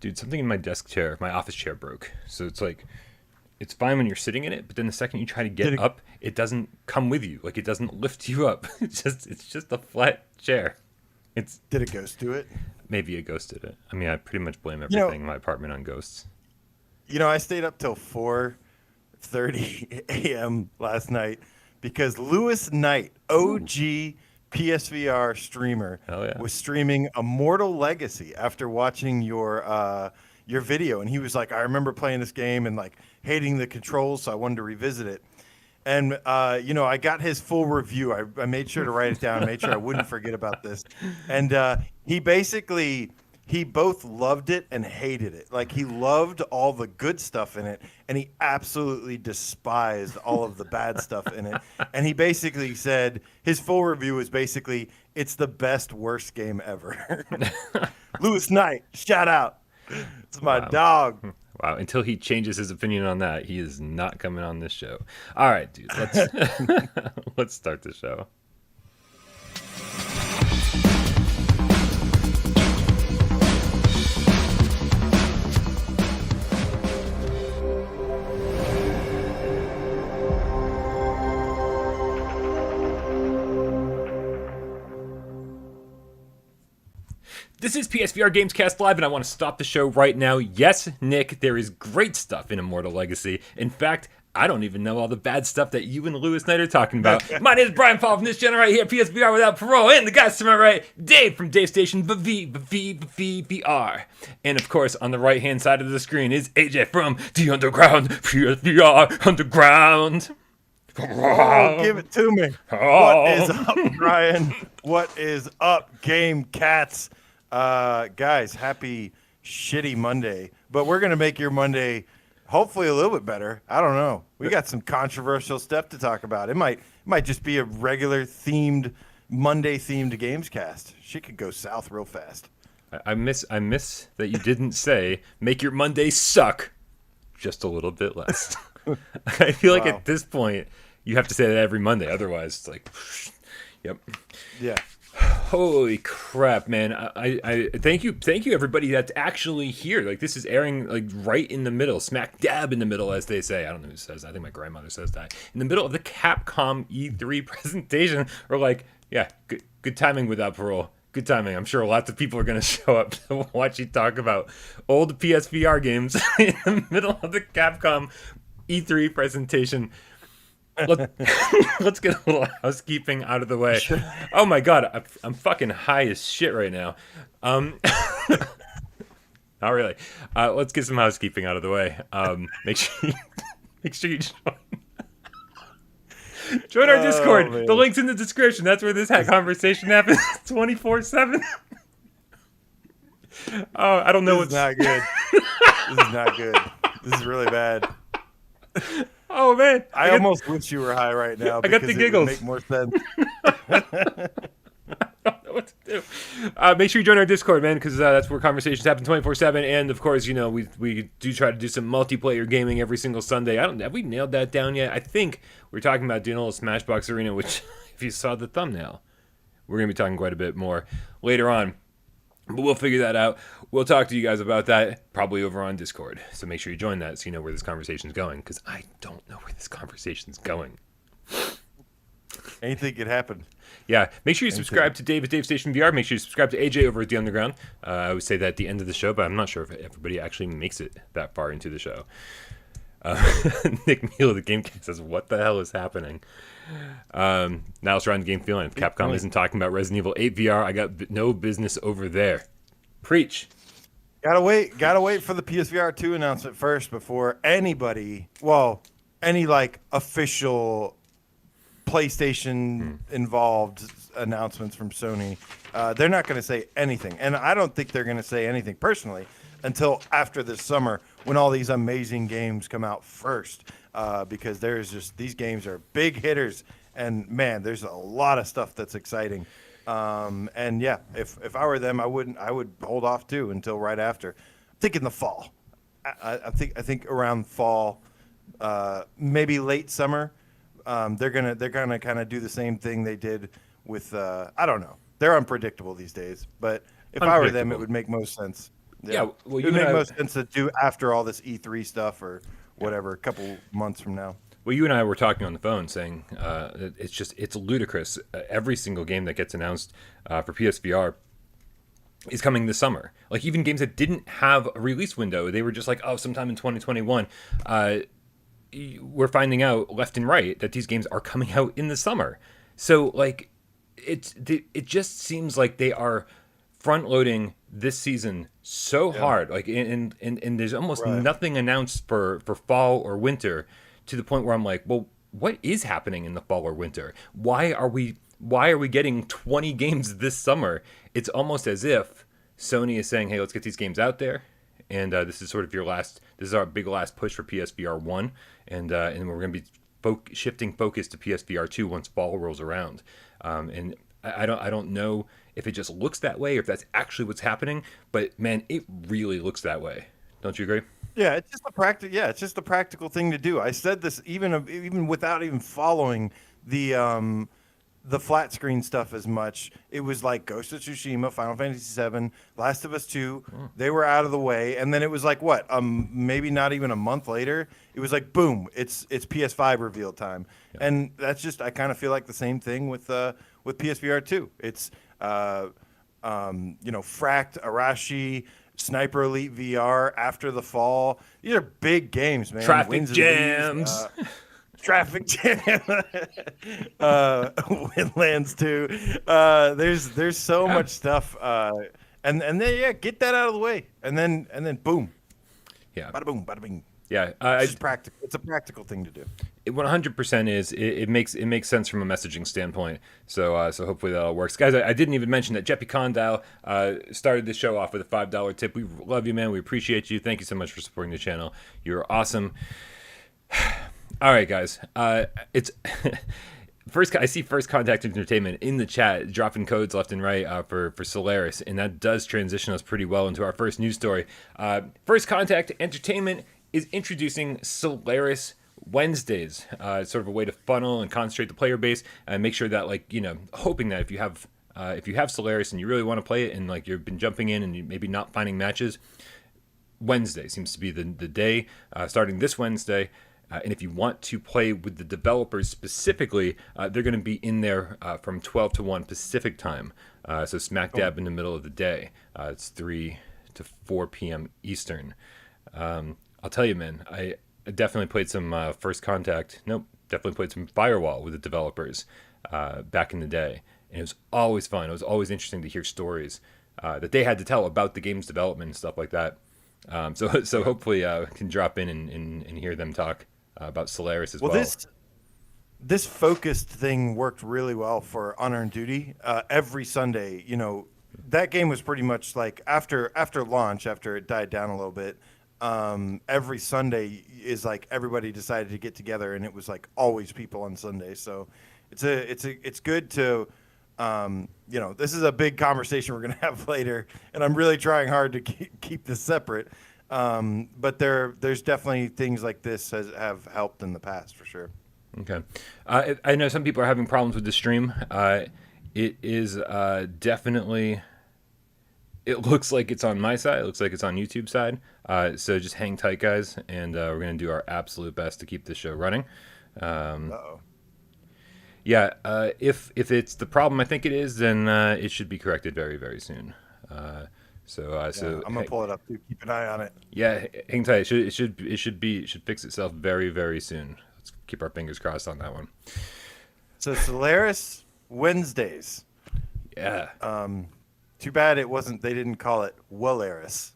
Dude, something in my desk chair, my office chair broke. So it's like, it's fine when you're sitting in it, but then the second you try to get up, it doesn't come with you. Like, it doesn't lift you up. It's just a flat chair. Did a ghost do it? Maybe a ghost did it. I mean, I pretty much blame everything in my apartment on ghosts. I stayed up till 4:30 a.m. last night because Lewis Knight, OG PSVR streamer, was streaming Immortal Legacy after watching your video, and he was like, I remember playing this game and like hating the controls, so I wanted to revisit it. And I got his full review. I made sure to write it down, made sure I wouldn't forget about this. And he both loved it and hated it. Like, he loved all the good stuff in it, and he absolutely despised all of the bad stuff in it. And he basically said his full review was basically, it's the best, worst game ever. Lewis Knight, shout out. It's my dog. Wow, until he changes his opinion on that, he is not coming on this show. All right, dude, let's start the show. This is PSVR GamesCast Live, and I want to stop the show right now. Yes, Nick, there is great stuff in Immortal Legacy. In fact, I don't even know all the bad stuff that you and Lewis Knight are talking about. My name is Brian Paul from this channel right here, PSVR Without Parole, and the guys to my right, Dave from Dave Station VR. And of course, on the right-hand side of the screen is AJ from The Underground, PSVR Underground. Oh, give it to me. What is up, Brian? What is up, Game Cats? Guys, happy shitty Monday. But we're going to make your Monday hopefully a little bit better. I don't know. We got some controversial stuff to talk about. It might just be a regular Monday-themed Gamescast. She could go south real fast. I miss that you didn't say, make your Monday suck just a little bit less. I feel like at this point, you have to say that every Monday. Otherwise, it's like, yep. Yeah. Holy crap, man. I thank you everybody that's actually here. Like, this is airing like right in the middle, smack dab in the middle, as they say. I don't know who says that. I think my grandmother says that. In the middle of the Capcom E3 presentation. Or like, yeah, good timing Without Parole. Good timing. I'm sure lots of people are going to show up to watch you talk about old PSVR games in the middle of the Capcom E3 presentation. Let's get a little housekeeping out of the way. Oh my god, I'm fucking high as shit right now. Not really. Let's get some housekeeping out of the way. Make sure you join our Discord. Man. The link's in the description. That's where this conversation happens 24/7. Oh, I don't know what's not good. This is not good. This is really bad. Oh man, I almost wish you were high right now. I got the giggles. It would make more sense. I don't know what to do. Make sure you join our Discord, man, because that's where conversations happen 24/7. And of course, we do try to do some multiplayer gaming every single Sunday. Have we nailed that down yet? I think we're talking about doing a little Smashbox Arena, which, if you saw the thumbnail, we're gonna be talking quite a bit more later on. But we'll figure that out. We'll talk to you guys about that probably over on Discord. So make sure you join that so you know where this conversation's going, because I don't know where this conversation's going. Anything could happen. Yeah. Make sure you subscribe to Dave at Dave Station VR. Make sure you subscribe to AJ over at The Underground. I always say that at the end of the show, but I'm not sure if everybody actually makes it that far into the show. Nick Meal of the GameCast says, what the hell is happening? Now let's try the game feeling. If Capcom isn't talking about Resident Evil 8 VR, I got no business over there. Preach. Gotta wait for the PSVR 2 announcement first before any like official PlayStation involved announcements from Sony. They're not going to say anything, and I don't think they're going to say anything personally until after this summer when all these amazing games come out first. Because these games are big hitters, and man, there's a lot of stuff that's exciting. And yeah, if I were them, I would hold off too until right after. I'm thinking the fall. I think around fall, maybe late summer. They're gonna kind of do the same thing they did with I don't know. They're unpredictable these days, but if I were them, it would make most sense. Yeah, well, it would make most sense to do after all this E3 stuff or whatever, a couple months from now. Well, you and I were talking on the phone saying it's ludicrous. Every single game that gets announced for PSVR is coming this summer. Like even games that didn't have a release window, they were just like, oh, sometime in 2021. We're finding out left and right that these games are coming out in the summer. So like, it just seems like they are front loading this season so hard. Like and there's almost nothing announced for fall or winter, to the point where I'm like, well, what is happening in the fall or winter? Why are we getting 20 games this summer? It's almost as if Sony is saying, hey, let's get these games out there. And this is sort of this is our big last push for PSVR 1. And we're going to be shifting focus to PSVR 2 once fall rolls around. And I don't know if it just looks that way or if that's actually what's happening. But man, it really looks that way. Don't you agree? Yeah, it's just a practical thing to do. I said this even without even following the flat screen stuff as much. It was like Ghost of Tsushima, Final Fantasy VII, Last of Us 2. They were out of the way, and then it was like what? Maybe not even a month later. It was like boom, it's PS5 reveal time, and that's just I kind of feel like the same thing with PSVR 2. It's Fracked, Arashi, Sniper Elite VR, After the Fall. These are big games, man. Traffic Jams. Traffic Jam. Windlands 2. There's so much stuff. And then get that out of the way. And then boom. Yeah. Bada boom, bada bing. Yeah. It's practical. It's a practical thing to do. It 100% is. It makes sense from a messaging standpoint. So hopefully that all works, guys. I didn't even mention that Jeppy Condile started the show off with a $5 tip. We love you, man. We appreciate you. Thank you so much for supporting the channel. You're awesome. All right, guys. It's I see First Contact Entertainment in the chat dropping codes left and right for Solaris, and that does transition us pretty well into our first news story. First Contact Entertainment is introducing Solaris Wednesdays, sort of a way to funnel and concentrate the player base and make sure that, hoping that if you have Solaris and you really want to play it and you've been jumping in and you maybe not finding matches, Wednesday seems to be the day, starting this Wednesday. And if you want to play with the developers specifically, they're going to be in there from 12 to 1 Pacific time, so smack dab in the middle of the day. It's 3 to 4 p.m. Eastern. I'll tell you, man, I definitely played some definitely played some Firewall with the developers back in the day. And it was always fun. It was always interesting to hear stories that they had to tell about the game's development and stuff like that. So hopefully I can drop in and hear them talk about Solaris as well. This focused thing worked really well for Unearned Duty. Every Sunday, that game was pretty much like after launch, after it died down a little bit. Every Sunday is like everybody decided to get together, and it was like always people on Sunday. So it's good to this is a big conversation we're gonna have later, and I'm really trying hard to keep this separate. But there's definitely things like this have helped in the past for sure. Okay, I know some people are having problems with the stream. It is definitely. It looks like it's on my side. It looks like it's on YouTube side. So just hang tight, guys, and we're gonna do our absolute best to keep this show running. Yeah, if it's the problem I think it is, then it should be corrected very, very soon. So I'm gonna pull it up too. Keep an eye on it. Yeah, hang tight. It should fix itself very, very soon. Let's keep our fingers crossed on that one. So Solaris Wednesdays. Yeah. Too bad they didn't call it Wolaris.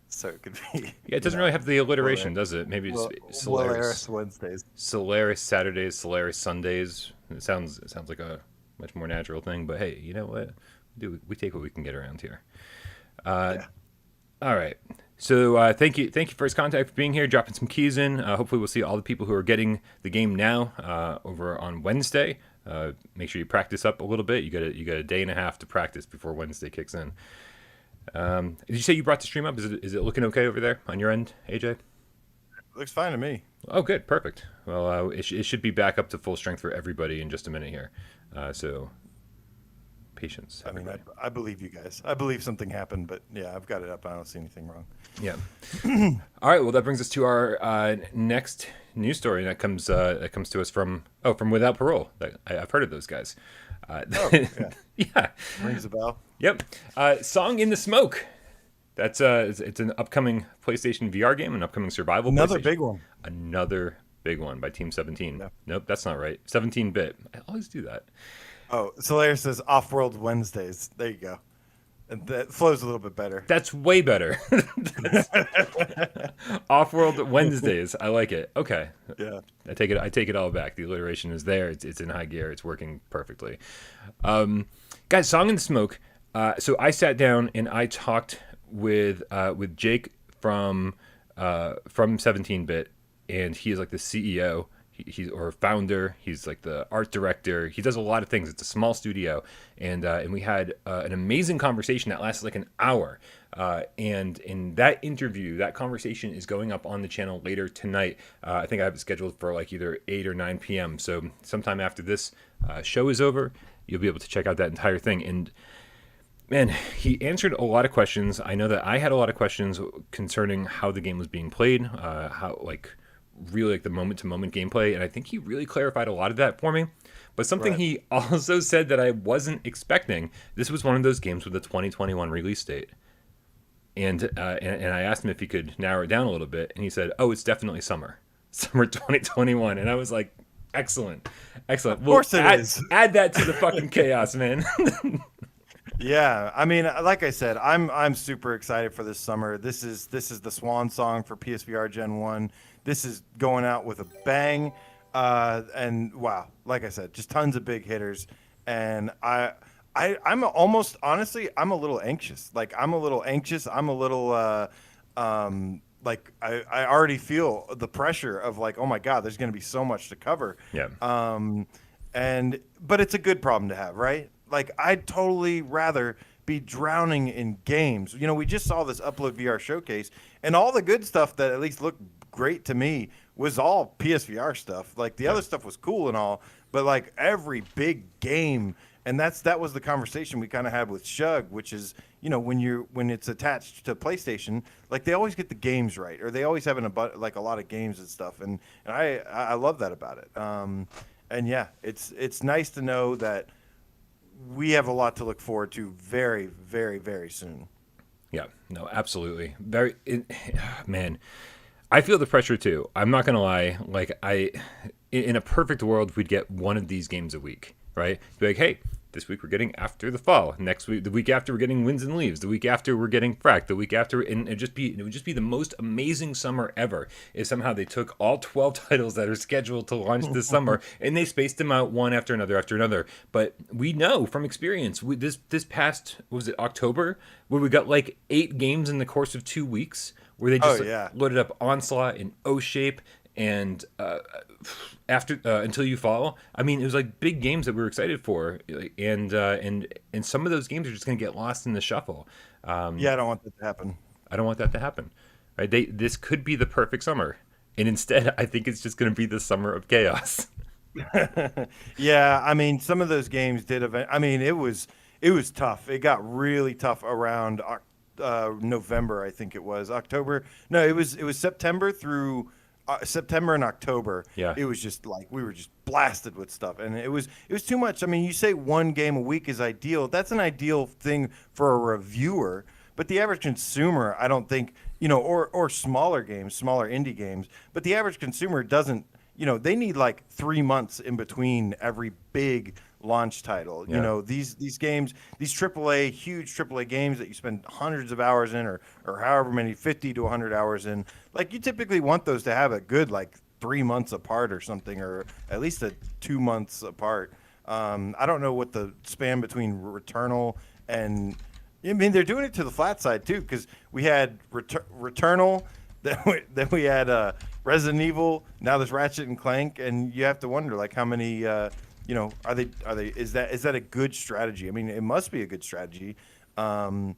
So it could be. Yeah, it doesn't really have the alliteration, does it? Maybe it's Solaris Wednesdays. Solaris Saturdays, Solaris Sundays. It sounds like a much more natural thing, but hey, you know what? We take what we can get around here. All right. So thank you, First Contact, for being here, dropping some keys in. Hopefully we'll see all the people who are getting the game now over on Wednesday. Make sure you practice up a little bit. You got a day and a half to practice before Wednesday kicks in. Did you say you brought the stream up? Is it looking okay over there on your end, AJ? Looks fine to me. Oh, good, perfect. Well, it should be back up to full strength for everybody in just a minute here. So Patience. I mean, I believe you guys. I believe something happened, but yeah, I've got it up. I don't see anything wrong. Yeah. All right. Well, that brings us to our next news story, and that comes to us from Without Parole. I've heard of those guys. Yeah. Yeah. Rings a bell. Yep. Song in the Smoke. That's it's an upcoming PlayStation VR game, an upcoming survival. Another big one. Another big one by Team 17. Yeah. Nope, that's not right. 17-bit. I always do that. Oh, Solaris says Off-World Wednesdays. There you go. And that flows a little bit better. That's way better. Off-World Wednesdays. I like it. Okay. Yeah. I take it all back. The alliteration is there. It's in high gear. It's working perfectly. Guys, Song in the Smoke. So I sat down and I talked with Jake from 17-bit, and he is like the CEO. He's or founder. He's like the art director. He does a lot of things. It's a small studio, and we had an amazing conversation that lasted like an hour. And in that interview, that conversation is going up on the channel later tonight. I think I have it scheduled for like either 8 or 9 p.m. So sometime after this show is over, you'll be able to check out that entire thing. And man, he answered a lot of questions. I know that I had a lot of questions concerning how the game was being played, how really like the moment-to-moment gameplay, and I think he really clarified a lot of that for me. But something he also said that I wasn't expecting, this was one of those games with a 2021 release date. And I asked him if he could narrow it down a little bit, and he said, oh, it's definitely summer 2021. And I was like, excellent. Of course it is. Add that to the fucking chaos, man. Yeah, I mean, like I said, I'm super excited for this summer. This is the swan song for PSVR Gen 1. This is going out with a bang, and wow, like I said, just tons of big hitters. And I'm almost honestly, I'm a little anxious. I'm a little like I already feel the pressure of like, oh my God, there's going to be so much to cover. Yeah. But it's a good problem to have, right? Like, I'd totally rather be drowning in games. You know, we just saw this Upload VR showcase, and all the good stuff that at least looked great to me was all PSVR stuff. Like, the other stuff was cool and all, but like every big game, and that was the conversation we kind of had with Shug, which is, you know, when it's attached to PlayStation, like they always get the games right, or they always have like a lot of games and stuff, and I love that about it. And yeah, it's nice to know that we have a lot to look forward to very, very, very soon. Yeah, no, absolutely. Man, I feel the pressure too. I'm not going to lie. Like in a perfect world, we'd get one of these games a week, right? Be like, hey, this week we're getting After the Fall. Next week, the week after, we're getting Winds and Leaves. The week after, we're getting Frack. The week after, and it would just be the most amazing summer ever. If somehow they took all 12 titles that are scheduled to launch this summer and they spaced them out one after another. But we know from experience, this past, what was it, October, where we got like 8 games in the course of 2 weeks, where they just loaded up Onslaught and O-Shape and after Until You Fall. I mean, it was like big games that we were excited for, and some of those games are just going to get lost in the shuffle. Yeah, I don't want that to happen. I don't want that to happen. Right? This could be the perfect summer, and instead, I think it's just going to be the summer of chaos. Yeah, I mean, some of those games did. I mean, it was tough. It got really tough around November, I think it was. October. No, it was September through. September and October, It was just like we were just blasted with stuff, and it was too much. I mean, you say one game a week is ideal. That's an ideal thing for a reviewer, but the average consumer, I don't think, you know, or smaller games, smaller indie games, but the average consumer doesn't, you know, they need like 3 months in between every big launch title. You know, these games, these huge AAA games that you spend hundreds of hours in, or however many, 50 to 100 hours in, like you typically want those to have a good like 3 months apart or something, or at least 2 months apart. I don't know what the span between Returnal and, I mean, they're doing it to the flat side too, because we had Returnal, then we had Resident Evil, now there's Ratchet and Clank, and you have to wonder like how many you know, are they? Is that a good strategy? I mean, it must be a good strategy, but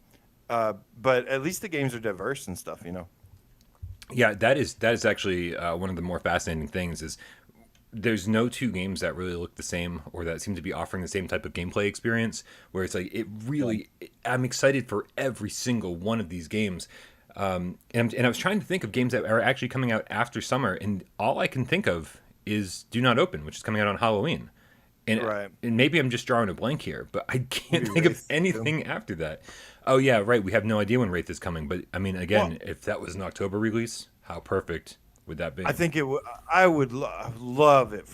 at least the games are diverse and stuff, you know. Yeah, that is actually one of the more fascinating things is there's no two games that really look the same or that seem to be offering the same type of gameplay experience. Where it's like it really, I'm excited for every single one of these games. And I was trying to think of games that are actually coming out after summer, and all I can think of is Do Not Open, which is coming out on Halloween. And maybe I'm just drawing a blank here, but I can't think of anything after that. Oh yeah, right. We have no idea when Wraith is coming, but I mean, again, if that was an October release, how perfect would that be? I think it would. I would love it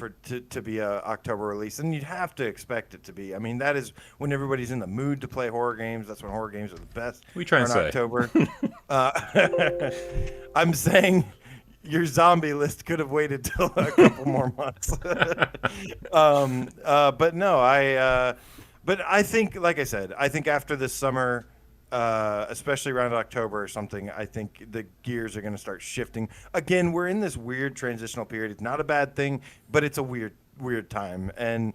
to be a October release, and you'd have to expect it to be. I mean, that is when everybody's in the mood to play horror games. That's when horror games are the best. We try and say October. I'm saying your zombie list could have waited till a couple more months. But no, but I think, like I said, I think after this summer, especially around October or something, I think the gears are going to start shifting. Again, we're in this weird transitional period. It's not a bad thing, but it's a weird time. And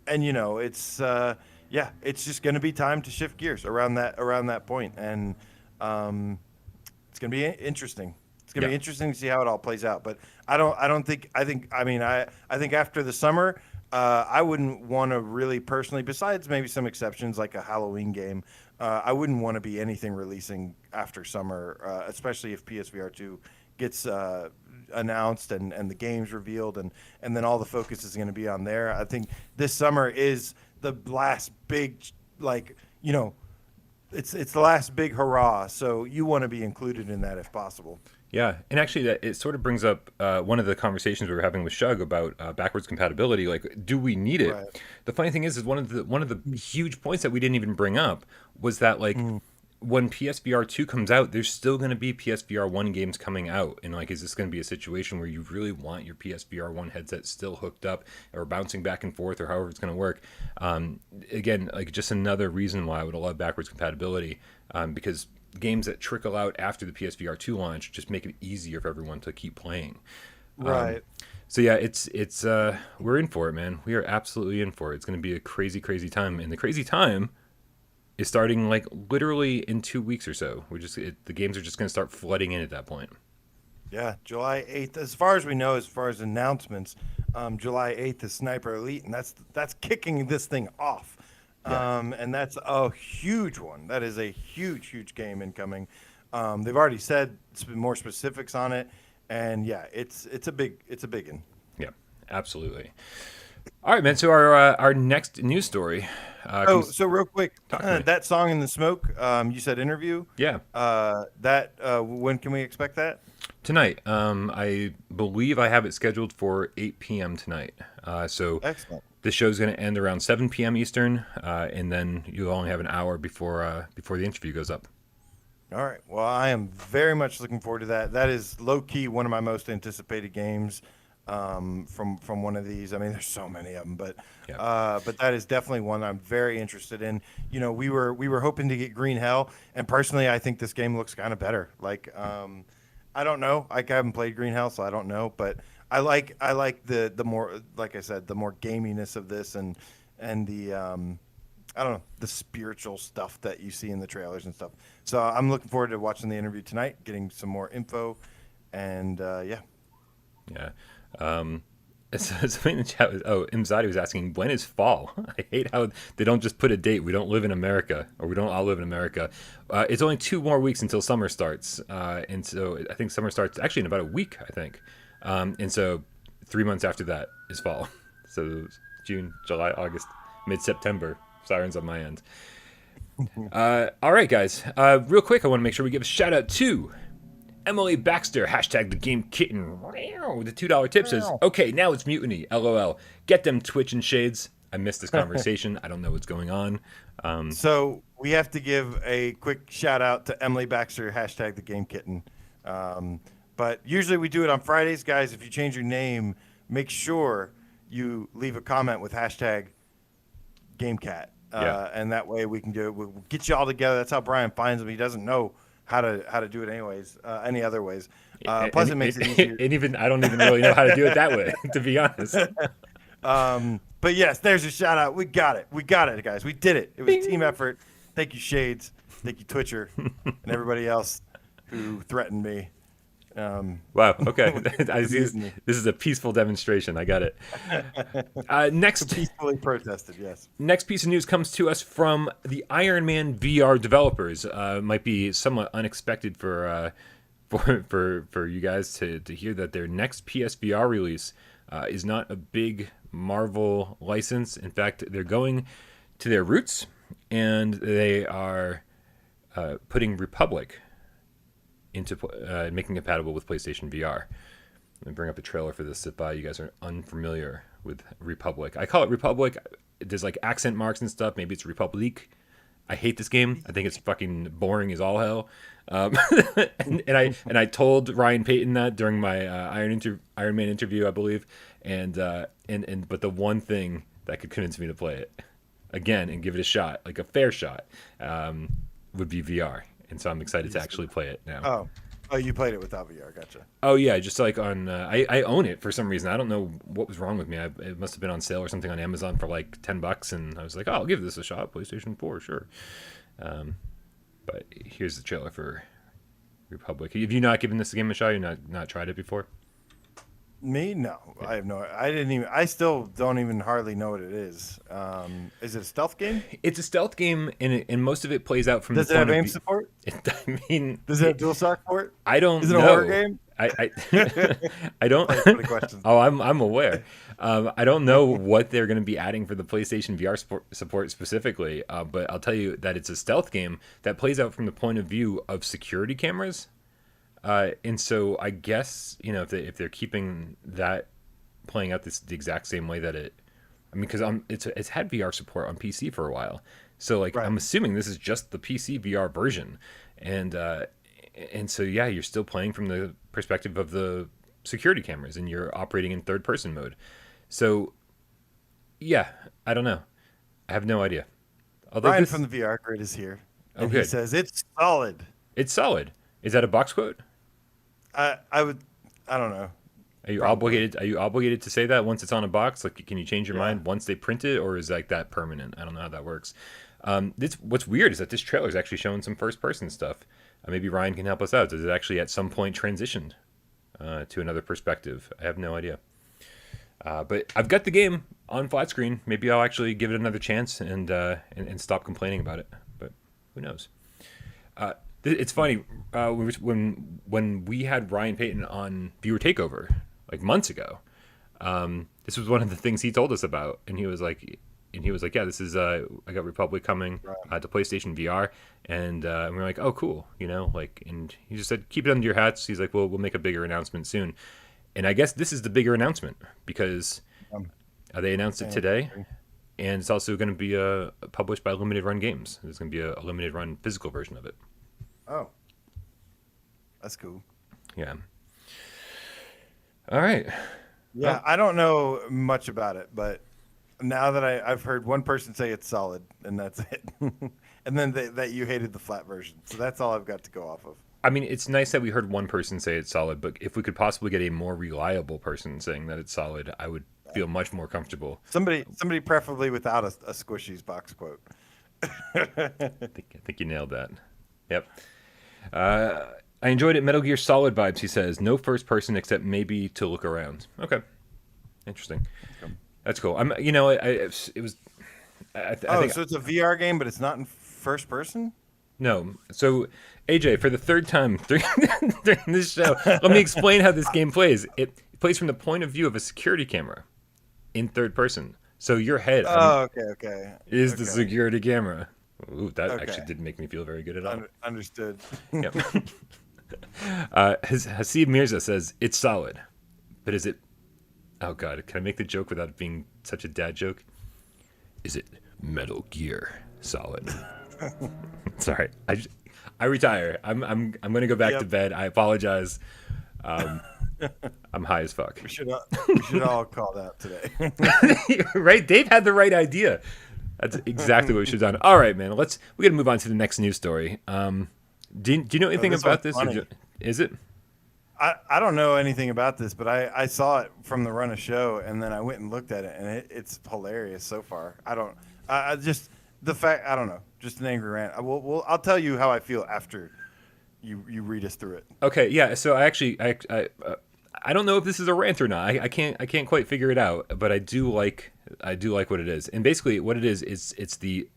you know, it's it's just going to be time to shift gears around that point. And it's going to be interesting. It's going to be interesting to see how it all plays out. But I think after the summer, I wouldn't want to really personally, besides maybe some exceptions like a Halloween game, I wouldn't want to be anything releasing after summer, especially if PSVR 2 gets announced and the game's revealed and then all the focus is going to be on there. I think this summer is the last big, it's the last big hurrah. So you want to be included in that if possible. Yeah, and actually, it sort of brings up one of the conversations we were having with Shug about backwards compatibility. Like, do we need it? Right. The funny thing is one of the huge points that we didn't even bring up was that when PSVR 2 comes out, there's still going to be PSVR 1 games coming out, and is this going to be a situation where you really want your PSVR 1 headset still hooked up or bouncing back and forth or however it's going to work? Again, just another reason why I would love backwards compatibility, because games that trickle out after the PSVR 2 launch just make it easier for everyone to keep playing. Right. So yeah, it's we're in for it, man. We are absolutely in for it. It's going to be a crazy, crazy time, and the crazy time is starting literally in 2 weeks or so. The games are just going to start flooding in at that point. Yeah, July 8th. As far as we know, as far as announcements, July 8th is Sniper Elite, and that's kicking this thing off. Yeah. And that's a huge one. That is a huge, huge game incoming. They've already said more specifics on it, and yeah, it's a big one. Yeah, absolutely. All right, man. So our next news story. So real quick, that song in the smoke. You said interview. Yeah. When can we expect that? Tonight. I believe I have it scheduled for 8 p.m. tonight. So excellent. The show's going to end around 7 p.m. Eastern, and then you'll only have an hour before the interview goes up. All right. Well, I am very much looking forward to that. That is low-key one of my most anticipated games from one of these. I mean, there's so many of them, but that is definitely one I'm very interested in. You know, we were hoping to get Green Hell, and personally, I think this game looks kind of better. I don't know. I haven't played Green Hell, so I don't know, but I like the more, like I said, the more gaminess of this and the I don't know, the spiritual stuff that you see in the trailers and stuff. So I'm looking forward to watching the interview tonight, getting some more info, and yeah. Something in the chat was, Imzadi was asking, when is fall? I hate how they don't just put a date. We don't live in America, or we don't all live in America. It's only 2 more weeks until summer starts, and so I think summer starts actually in about a week, I think. And so 3 months after that is fall. So June, July, August, mid-September. Sirens on my end. All right, guys. Real quick, I want to make sure we give a shout out to Emily Baxter, hashtag the game kitten, with the $2 tip says, okay, now it's mutiny, LOL. Get them Twitch and shades. I missed this conversation. I don't know what's going on. So we have to give a quick shout out to Emily Baxter, hashtag the game kitten. But usually we do it on Fridays, guys. If you change your name, make sure you leave a comment with hashtag GameCat. And that way we can do it. We'll get you all together. That's how Brian finds them. He doesn't know how to do it anyways, any other ways. Plus it makes it easier. And even I don't even really know how to do it that way, to be honest. But yes, there's a shout out. We got it, guys. We did it. It was a team effort. Thank you, Shades. Thank you, Twitcher, and everybody else who threatened me. Wow. Okay. I see this is a peaceful demonstration. I got it. Next, peacefully protested. Yes. Next piece of news comes to us from the Iron Man VR developers. Might be somewhat unexpected for you guys to hear that their next PSVR release is not a big Marvel license. In fact, they're going to their roots, and they are putting Republique into making it compatible with PlayStation VR. Let me bring up a trailer for this if you guys are unfamiliar with Republique. I call it Republique. There's like accent marks and stuff. Maybe it's Republique. I hate this game. I think it's fucking boring as all hell. And I told Ryan Payton that during my Iron Man interview, I believe. And but the one thing that could convince me to play it again and give it a shot, like a fair shot, would be VR. And so I'm excited to actually play it now. Oh, you played it without VR. Gotcha. Oh, yeah. Just like on... I own it for some reason. I don't know what was wrong with me. It must have been on sale or something on Amazon for like $10. And I was like, oh, I'll give this a shot. PlayStation 4, sure. But here's the trailer for Republique. Have you not given this game a shot? You've not tried it before? Me? No. I have no... I still don't even hardly know what it is. Is it a stealth game? It's a stealth game, and most of it plays out from... Does it have aim support? Does it have dual shock support? I don't know. Is it a horror game? I don't... Oh, I'm aware. I don't know what they're going to be adding for the PlayStation VR support specifically, but I'll tell you that it's a stealth game that plays out from the point of view of security cameras. And so I guess, if they're keeping that playing out the exact same way that because it's had VR support on PC for a while. So right. I'm assuming this is just the PC VR version. And so, yeah, you're still playing from the perspective of the security cameras and you're operating in third person mode. So, yeah, I don't know. I have no idea. Ryan from the VR Grid is here. And he says it's solid. It's solid. Is that a box quote? I don't know. Are you obligated to say that once it's on a box? Like, can you change your mind once they print it, or is like that permanent? I don't know how that works. What's weird is that this trailer is actually showing some first person stuff. Maybe Ryan can help us out. Does it actually at some point transitioned to another perspective? I have no idea. But I've got the game on flat screen. Maybe I'll actually give it another chance and stop complaining about it. But who knows? It's funny when we had Ryan Payton on Viewer Takeover like months ago. This was one of the things he told us about, and he was like, yeah, this is I got Republique coming to PlayStation VR, and we're like, oh, cool, and he just said, keep it under your hats. He's like, well, we'll make a bigger announcement soon, and I guess this is the bigger announcement because they announced it today. And it's also going to be published by Limited Run Games. There's going to be a limited run physical version of it. Oh, that's cool. Yeah. All right. Yeah, I don't know much about it, but now that I've heard one person say it's solid, and that's it. And then that you hated the flat version. So that's all I've got to go off of. I mean, it's nice that we heard one person say it's solid, but if we could possibly get a more reliable person saying that it's solid, I would feel much more comfortable. Somebody preferably without a Squishies box quote. I think you nailed that. Yep. I enjoyed it. Metal Gear Solid vibes, he says. No first person except maybe to look around. Okay. Interesting. That's cool. So it's a VR game, but it's not in first person? No. So, AJ, for the third time during this show, let me explain how this game plays. It plays from the point of view of a security camera in third person. So your head is the security camera. Ooh, that actually didn't make me feel very good at all. Understood. Yep. Hasib Mirza says, it's solid. But is it... Oh, God. Can I make the joke without it being such a dad joke? Is it Metal Gear Solid? Sorry. I retire. I'm going to go back to bed. I apologize. I'm high as fuck. We should all call that today. Right? Dave had the right idea. That's exactly what we should have done. All right, man. We got to move on to the next news story. Do you know anything about this? Is it? I don't know anything about this, but I saw it from the run of show, and then I went and looked at it, and it's hilarious so far. I don't know. Just an angry rant. I'll tell you how I feel after you read us through it. Okay, yeah. So I don't know if this is a rant or not. I can't quite figure it out, but I do like what it is. And basically, what it is it's the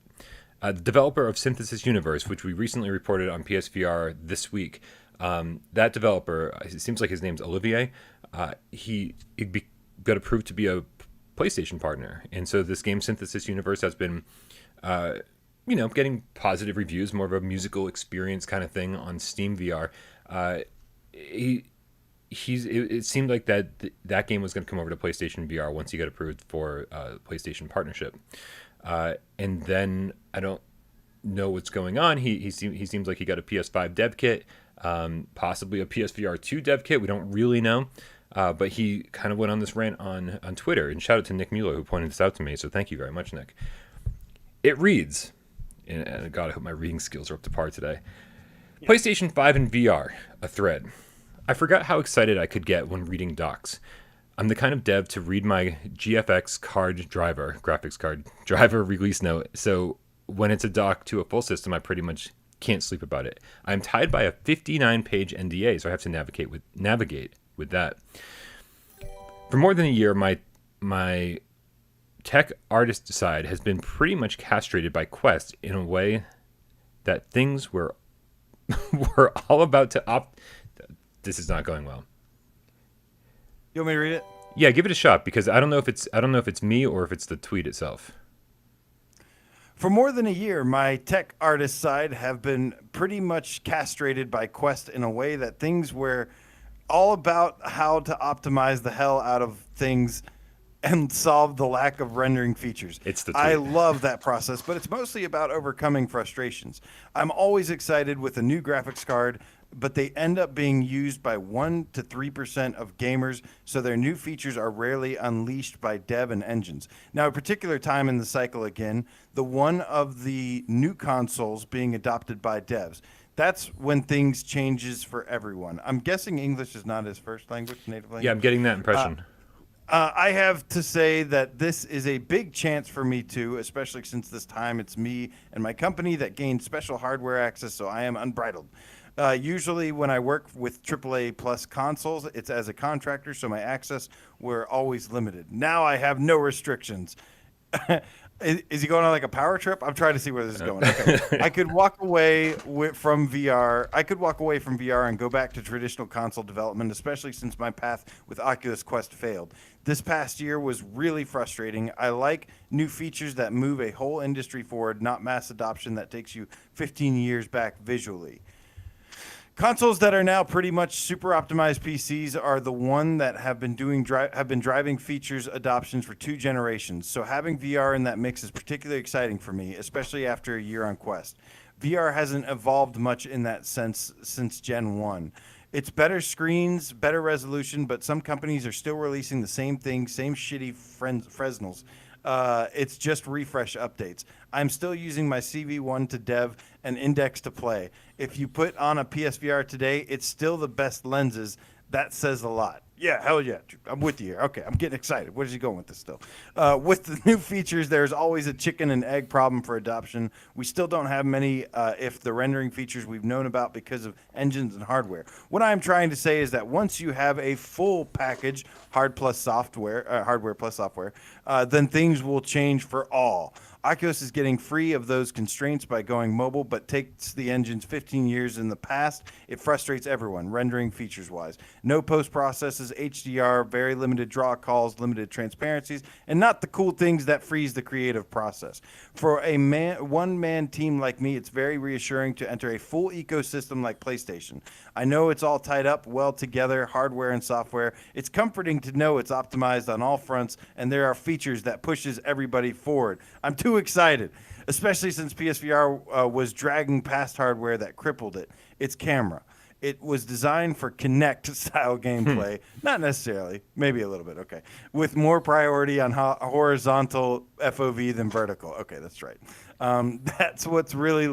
developer of Synthesis Universe, which we recently reported on PSVR this week. That developer, it seems like his name's Olivier. He got approved to be a PlayStation partner, and so this game Synthesis Universe has been, getting positive reviews, more of a musical experience kind of thing on Steam VR. It seemed like that game was going to come over to PlayStation VR once he got approved for PlayStation partnership, and then I don't know what's going on. He seems like he got a PS5 dev kit, possibly a PSVR 2 dev kit. We don't really know, but he kind of went on this rant on Twitter, and shout out to Nick Mueller who pointed this out to me. So thank you very much, Nick. It reads, and God, I hope my reading skills are up to par today. Yeah. PlayStation 5 and VR, a thread. I forgot how excited I could get when reading docs. I'm the kind of dev to read my graphics card driver release note, so when it's a doc to a full system, I pretty much can't sleep about it. I'm tied by a 59-page NDA, so I have to navigate with that. For more than a year, my tech artist side has been pretty much castrated by Quest in a way that things were all about to opt. This is not going well. You want me to read it? Yeah, give it a shot, because I don't know if it's me or if it's the tweet itself. For more than a year, my tech artist side have been pretty much castrated by Quest in a way that things were all about how to optimize the hell out of things and solve the lack of rendering features. It's the tweet. I love that process, but it's mostly about overcoming frustrations. I'm always excited with a new graphics card, but they end up being used by 1% to 3% of gamers, so their new features are rarely unleashed by dev and engines. Now, a particular time in the cycle again, the one of the new consoles being adopted by devs. That's when things changes for everyone. I'm guessing English is not his first language, native language. Yeah, I'm getting that impression. I have to say that this is a big chance for me too, especially since this time it's me and my company that gained special hardware access, so I am unbridled. Usually when I work with AAA plus consoles, it's as a contractor, so my access were always limited. Now I have no restrictions. Is he going on like a power trip? I'm trying to see where this is going. Okay. I could walk away from VR. I could walk away from VR and go back to traditional console development, especially since my path with Oculus Quest failed. This past year was really frustrating. I like new features that move a whole industry forward, not mass adoption that takes you 15 years back visually. Consoles that are now pretty much super optimized PCs are the one that have been driving features adoptions for 2 generations. So having VR in that mix is particularly exciting for me, especially after a year on Quest. VR hasn't evolved much in that sense since Gen 1. It's better screens, better resolution, but some companies are still releasing the same thing, same shitty Fresnels. It's just refresh updates. I'm still using my CV1 to dev and Index to play. If you put on a PSVR today, it's still the best lenses. That says a lot. Yeah, hell yeah. I'm with you here. Okay, I'm getting excited. Where's he going with this still? With the new features, there's always a chicken and egg problem for adoption. We still don't have many if the rendering features we've known about because of engines and hardware. What I'm trying to say is that once you have a full package, hardware plus software, then things will change for all. Oculus is getting free of those constraints by going mobile, but takes the engines 15 years in the past. It frustrates everyone, rendering features-wise. No post-processes, HDR, very limited draw calls, limited transparencies, and not the cool things that freeze the creative process. For a one-man team like me, it's very reassuring to enter a full ecosystem like PlayStation. I know it's all tied up well together, hardware and software. It's comforting to know it's optimized on all fronts, and there are features that pushes everybody forward. I'm too excited, especially since PSVR was dragging past hardware that crippled it. Its camera. It was designed for Kinect-style gameplay. Not necessarily. Maybe a little bit. Okay. With more priority on horizontal FOV than vertical. Okay, that's right. That's what really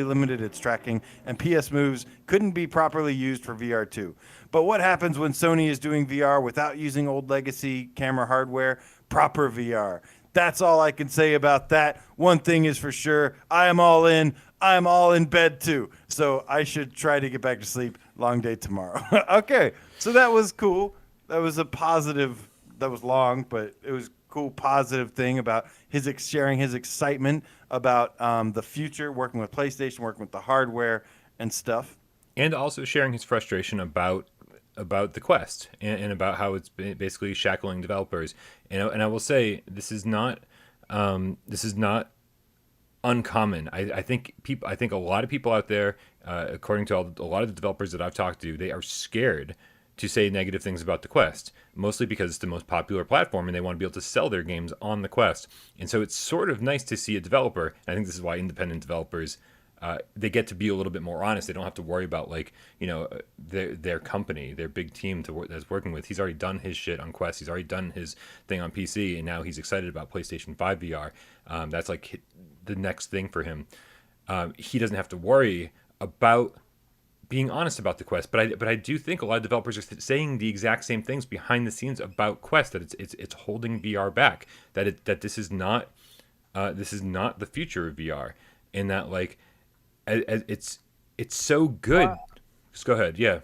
limited its tracking, and PS Moves couldn't be properly used for VR2. But what happens when Sony is doing VR without using old legacy camera hardware? Proper VR. That's all I can say about that. One thing is for sure, I am all in. I'm all in bed too. So I should try to get back to sleep. Long day tomorrow. Okay, so that was cool. That was a positive. That was long, but it was cool, positive thing about sharing his excitement about the future, working with PlayStation, working with the hardware and stuff. And also sharing his frustration about the Quest and about how it's basically shackling developers. And I will say this is not uncommon. I think a lot of people out there, according to a lot of the developers that I've talked to, they are scared to say negative things about the Quest, mostly because it's the most popular platform and they want to be able to sell their games on the Quest. And so it's sort of nice to see a developer. I think this is why independent developers, they get to be a little bit more honest. They don't have to worry about their company, their big team that's working with. He's already done his shit on Quest. He's already done his thing on PC, and now he's excited about PlayStation 5 VR. That's like the next thing for him. He doesn't have to worry about being honest about the Quest, but I do think a lot of developers are saying the exact same things behind the scenes about Quest, that it's holding VR back, that this is not the future of VR, and that it's so good. Just go ahead. Yeah.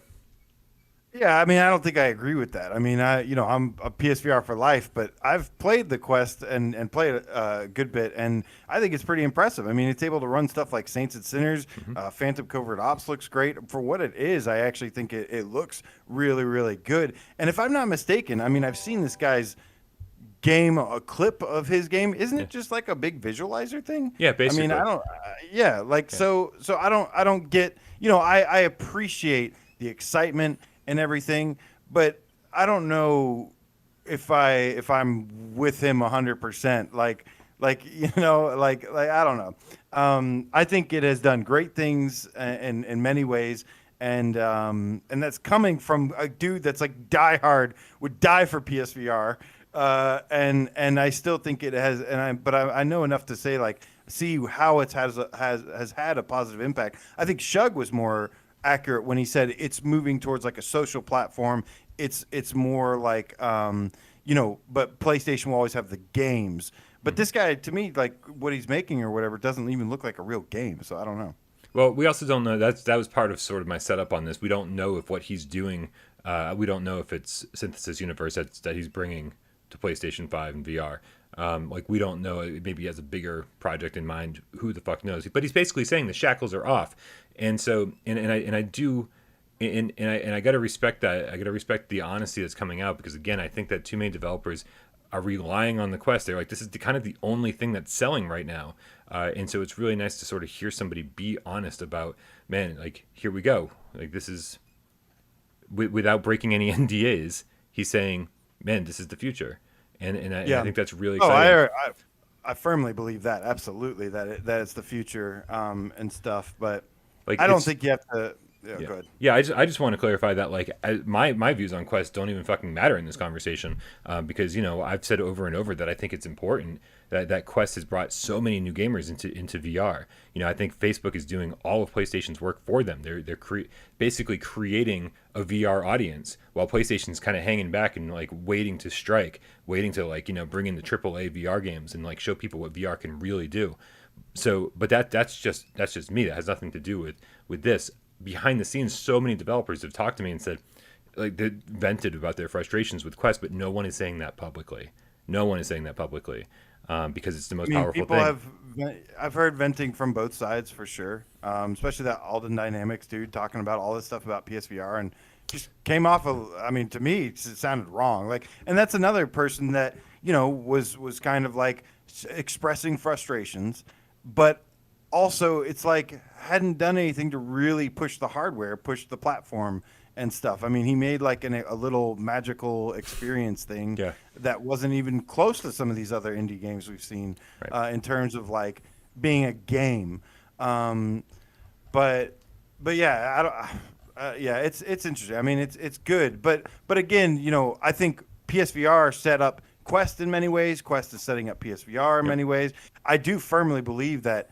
Yeah, I mean, I don't think I agree with that. I mean, I'm a PSVR for life, but I've played the Quest and played a good bit, and I think it's pretty impressive. I mean, it's able to run stuff like Saints and Sinners. Phantom Covert Ops looks great. For what it is, I actually think it looks really, really good. And if I'm not mistaken, I mean, I've seen this guy's game, a clip of his game. Isn't it just like a big visualizer thing? Yeah, basically. I mean, I don't. Yeah, like so I don't get. I appreciate the excitement and everything, but I don't know if I'm with him 100%. Like I don't know. I think it has done great things in many ways, and that's coming from a dude that's like diehard, would die for PSVR, and I still think it has. But I know enough to say see how it has had a positive impact. I think Shug was more accurate when he said it's moving towards like a social platform. It's more like but PlayStation will always have the games. But this guy, to me, like what he's making or whatever, doesn't even look like a real game. So I don't know. Well, we also don't know. That was part of sort of my setup on this. We don't know if what he's doing. We don't know if it's Synthesis Universe that he's bringing to PlayStation 5 and VR. We don't know. Maybe he has a bigger project in mind. Who the fuck knows? But he's basically saying the shackles are off, and so and I gotta respect that. I gotta respect the honesty that's coming out, because again, I think that too many developers are relying on the Quest. They're like, this is kind of the only thing that's selling right now, and so it's really nice to sort of hear somebody be honest about, man, like here we go. Like this is without breaking any NDAs. He's saying, man, this is the future. And I think that's really exciting. I firmly believe that, absolutely, that it's the future and stuff. But I don't think you have to. Yeah, go ahead. Yeah, I just want to clarify that my views on Quest don't even fucking matter in this conversation, because I've said over and over that I think it's important that Quest has brought so many new gamers into VR. I think Facebook is doing all of PlayStation's work for them. They're basically creating a VR audience, while PlayStation's kind of hanging back and waiting to strike, waiting to bring in the AAA VR games and show people what VR can really do. So, but that's just me. That has nothing to do with this. Behind the scenes, so many developers have talked to me and said, they vented about their frustrations with Quest, but no one is saying that publicly. Because it's the most powerful thing. I've heard venting from both sides for sure, especially that Alden Dynamics dude talking about all this stuff about PSVR, and just came off of. I mean, to me, it sounded wrong. And that's another person that was kind of expressing frustrations, but also it's hadn't done anything to really push the hardware, push the platform and stuff. I mean, he made a little magical experience thing that wasn't even close to some of these other indie games we've seen, in terms of being a game. But yeah, I don't. It's interesting. I mean, it's good, but again, I think PSVR set up Quest in many ways. Quest is setting up PSVR in many ways. I do firmly believe that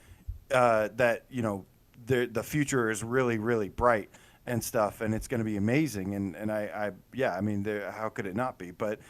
the future is really, really bright and stuff, and it's going to be amazing. And I mean, how could it not be? But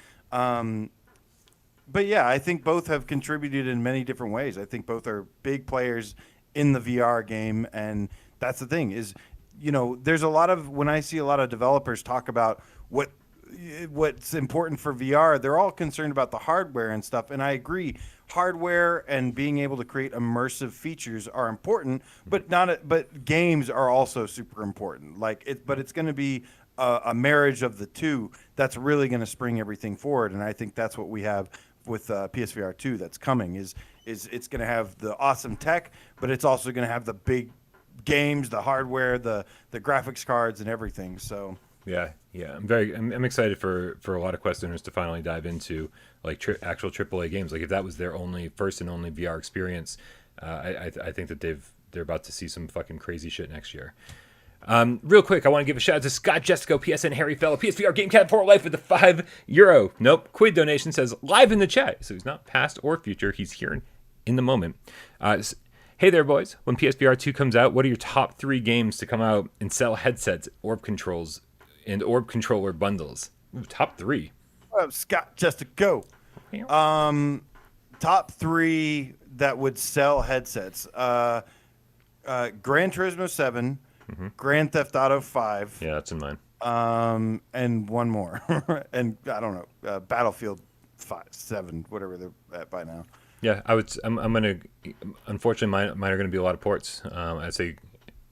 But yeah, I think both have contributed in many different ways. I think both are big players in the VR game, and that's the thing is, there's a lot of when I see a lot of developers talk about what's important for VR, they're all concerned about the hardware and stuff, and I agree. Hardware and being able to create immersive features are important, but games are also super important. But it's going to be a marriage of the two that's really going to spring everything forward, and I think that's what we have with PSVR 2 that's coming. Is it's going to have the awesome tech, but it's also going to have the big games, the hardware, the graphics cards, and everything. So. Yeah. I'm excited for a lot of Quest owners to finally dive into like actual AAA games. Like if that was their first and only VR experience, I think that they're about to see some fucking crazy shit next year. Real quick, I want to give a shout out to Scott Jessico, PSN Harry Fellow, PSVR Game Cat for Life with the €5 quid donation. Says live in the chat, so he's not past or future. He's here in the moment. Hey there, boys. When PSVR 2 comes out, what are your top 3 games to come out and sell headsets, orb controls, and orb controller bundles? Ooh, top 3. Scott, just to go. Top 3 that would sell headsets. Gran Turismo 7, Grand Theft Auto 5. Yeah, that's in mine. And one more. And I don't know, Battlefield 7, whatever they're at by now. Yeah, I'm gonna. Unfortunately, mine are gonna be a lot of ports. I'd say,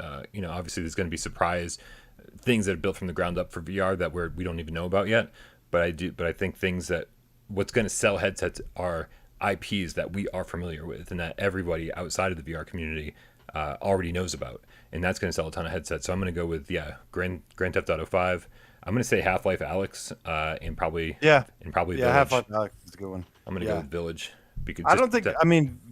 obviously there's gonna be surprise things that are built from the ground up for VR that we don't even know about yet. But I think things that what's going to sell headsets are IPs that we are familiar with and that everybody outside of the VR community already knows about, and that's going to sell a ton of headsets. So I'm going to go with Grand Theft Auto 5. I'm going to say Half-Life Alyx, and probably Village. Half-Life Alyx is a good one. I'm going to go with Village. Because I don't think.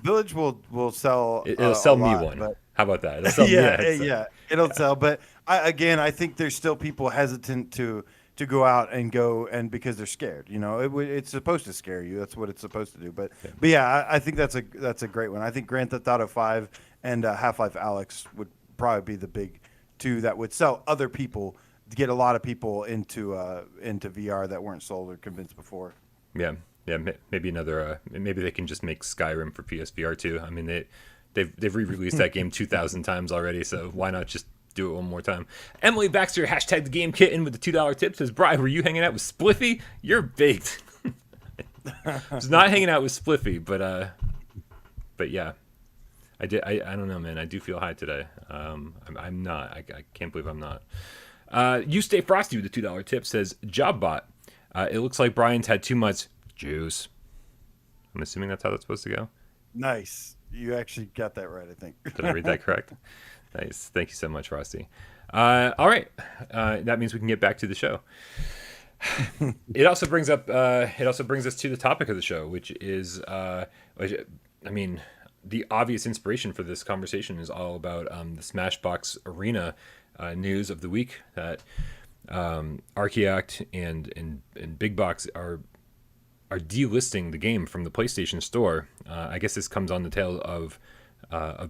Village will sell. It'll sell me one. But... How about that? It'll sell yeah, it'll sell. But I think there's still people hesitant to go out and because they're scared. It's supposed to scare you. That's what it's supposed to do. But I think that's a great one. I think Grand Theft Auto 5 and Half-Life Alyx would probably be the big 2 that would sell other people, get a lot of people into VR that weren't sold or convinced before. Yeah, maybe another. Maybe they can just make Skyrim for PSVR 2. I mean, they've re-released that game 2,000 times already, so why not just do it one more time? Emily Baxter, hashtag the game kitten with the $2 tip, says, Bri, were you hanging out with Spliffy? You're baked. I was not hanging out with Spliffy, but yeah. I did. I don't know, man. I do feel high today. I'm not. I can't believe I'm not. You Stay Frosty with the $2 tip, says, Jobbot. It looks like Brian's had too much juice. I'm assuming that's how that's supposed to go. Nice. You actually got that right, I think. Did I read that correct? Nice. Thank you so much, Frosty. All right. That means we can get back to the show. It also brings us to the topic of the show, which is, the obvious inspiration for this conversation is all about the Smashbox Arena news of the week that Archaeact and Big Box are delisting the game from the PlayStation Store. I guess this comes on the tail of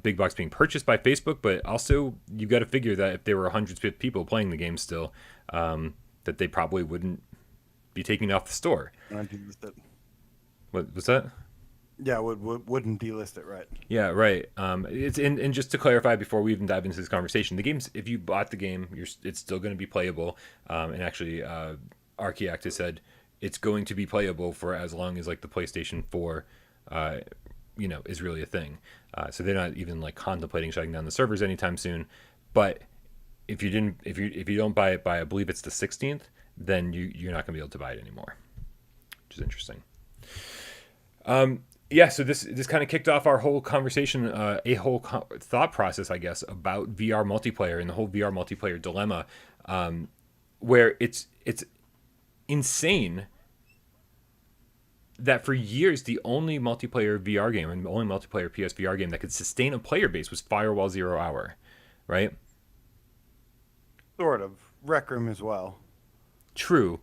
Big Box being purchased by Facebook, but also you got to figure that if there were hundreds of people playing the game still, that they probably wouldn't be taking it off the store. What was that? Yeah, wouldn't delist it, right? Yeah, right. It's and just to clarify before we even dive into this conversation, the game's, if you bought the game, it's still going to be playable. And actually, Archaeact has said it's going to be playable for as long as like the PlayStation 4, is really a thing. So they're not even like contemplating shutting down the servers anytime soon. But if you don't buy it by, I believe it's the 16th, then you're not going to be able to buy it anymore, which is interesting. Yeah, so this kind of kicked off our whole conversation, a whole thought process, I guess, about VR multiplayer and the whole VR multiplayer dilemma, where it's insane that for years the only multiplayer VR game and the only multiplayer PSVR game that could sustain a player base was Firewall 0 Hour, right? Sort of. Rec Room as well. True.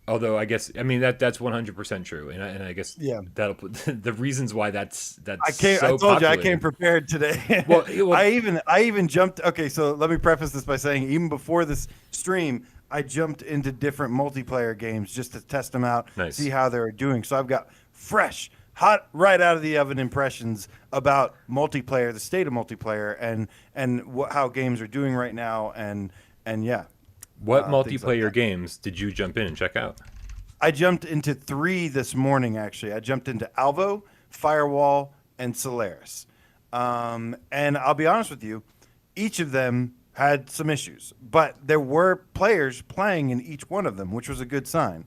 Although that's 100% true, and I guess that'll put the reasons why that's I told popular. you I came prepared today. Well, I even jumped. Okay, so let me preface this by saying even before this stream, I jumped into different multiplayer games just to test them out, see how they're doing. So I've got fresh, hot, right out of the oven impressions about multiplayer, the state of multiplayer, and how games are doing right now, and yeah. What multiplayer like games did you jump in and check out? I jumped into 3 this morning, actually. I jumped into Alvo, Firewall, and Solaris. And I'll be honest with you, each of them had some issues, but there were players playing in each one of them, which was a good sign.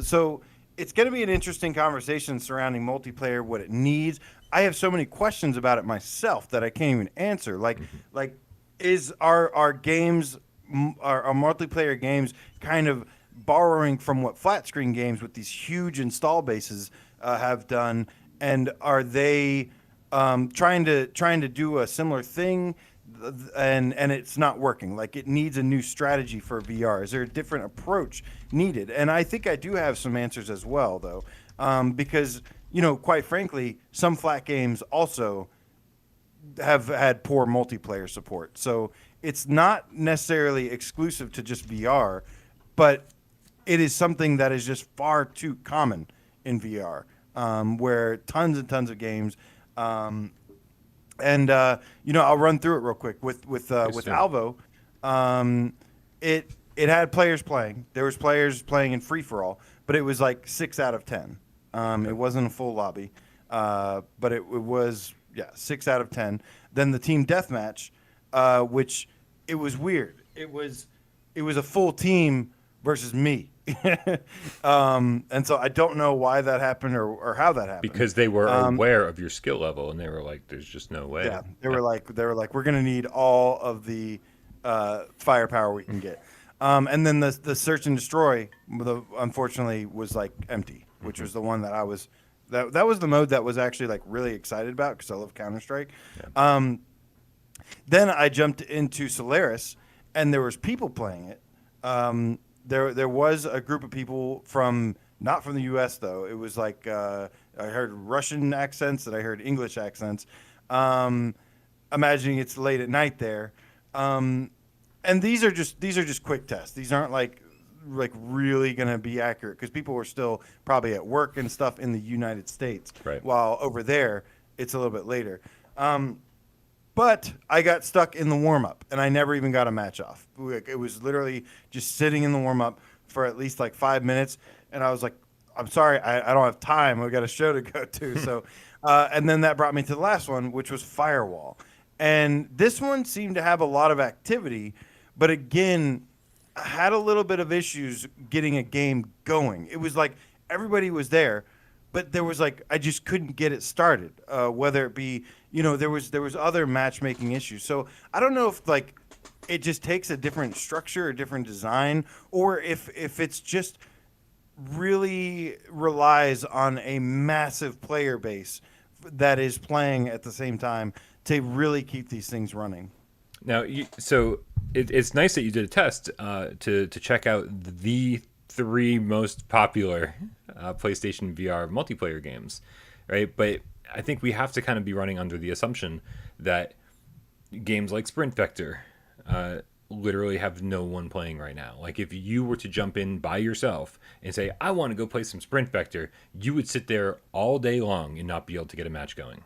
So it's going to be an interesting conversation surrounding multiplayer, what it needs. I have so many questions about it myself that I can't even answer. Like is our games, our multiplayer games, kind of borrowing from what flat screen games with these huge install bases have done, and are they trying to do a similar thing, and it's not working? Like, it needs a new strategy for VR. Is there a different approach needed? And I think I do have some answers as well, though, because quite frankly, some flat games also have had poor multiplayer support. So it's not necessarily exclusive to just VR, but it is something that is just far too common in VR, where tons and tons of games, I'll run through it real quick with Alvo. It had players playing. There was players playing in free for all, but it was like 6 out of 10. It wasn't a full lobby, but it was 6 out of 10. Then the team deathmatch, which it was weird. It was a full team versus me. And so I don't know why that happened or how that happened. Because they were aware of your skill level, and they were like, "There's just no way." Yeah, they were like, "We're gonna need all of the firepower we can get." And then the search and destroy, unfortunately, was like empty, which was the one that I was. That was the mode that was actually like really excited about because I love Counter-Strike. Yeah. Then I jumped into Solaris, and there was people playing it. There was a group of people not from the U.S. though. It was like I heard Russian accents and I heard English accents. Imagining it's late at night there, and these are just quick tests. These aren't like really going to be accurate because people were still probably at work and stuff in the United States. Right. While over there it's a little bit later. But I got stuck in the warm-up, and I never even got a match off. It was literally just sitting in the warm-up for at least like 5 minutes, and I was like, I'm sorry, I don't have time. We've got a show to go to. So, and then that brought me to the last one, which was Firewall. And this one seemed to have a lot of activity, but again, I had a little bit of issues getting a game going. It was like everybody was there, but there was like I just couldn't get it started. Whether it be there was other matchmaking issues. So I don't know if like it just takes a different structure, a different design, or if it's just really relies on a massive player base that is playing at the same time to really keep these things running. Now, it's nice that you did a test to check out the 3 most popular PlayStation VR multiplayer games, right? But I think we have to kind of be running under the assumption that games like Sprint Vector literally have no one playing right now. Like, if you were to jump in by yourself and say, I want to go play some Sprint Vector, you would sit there all day long and not be able to get a match going.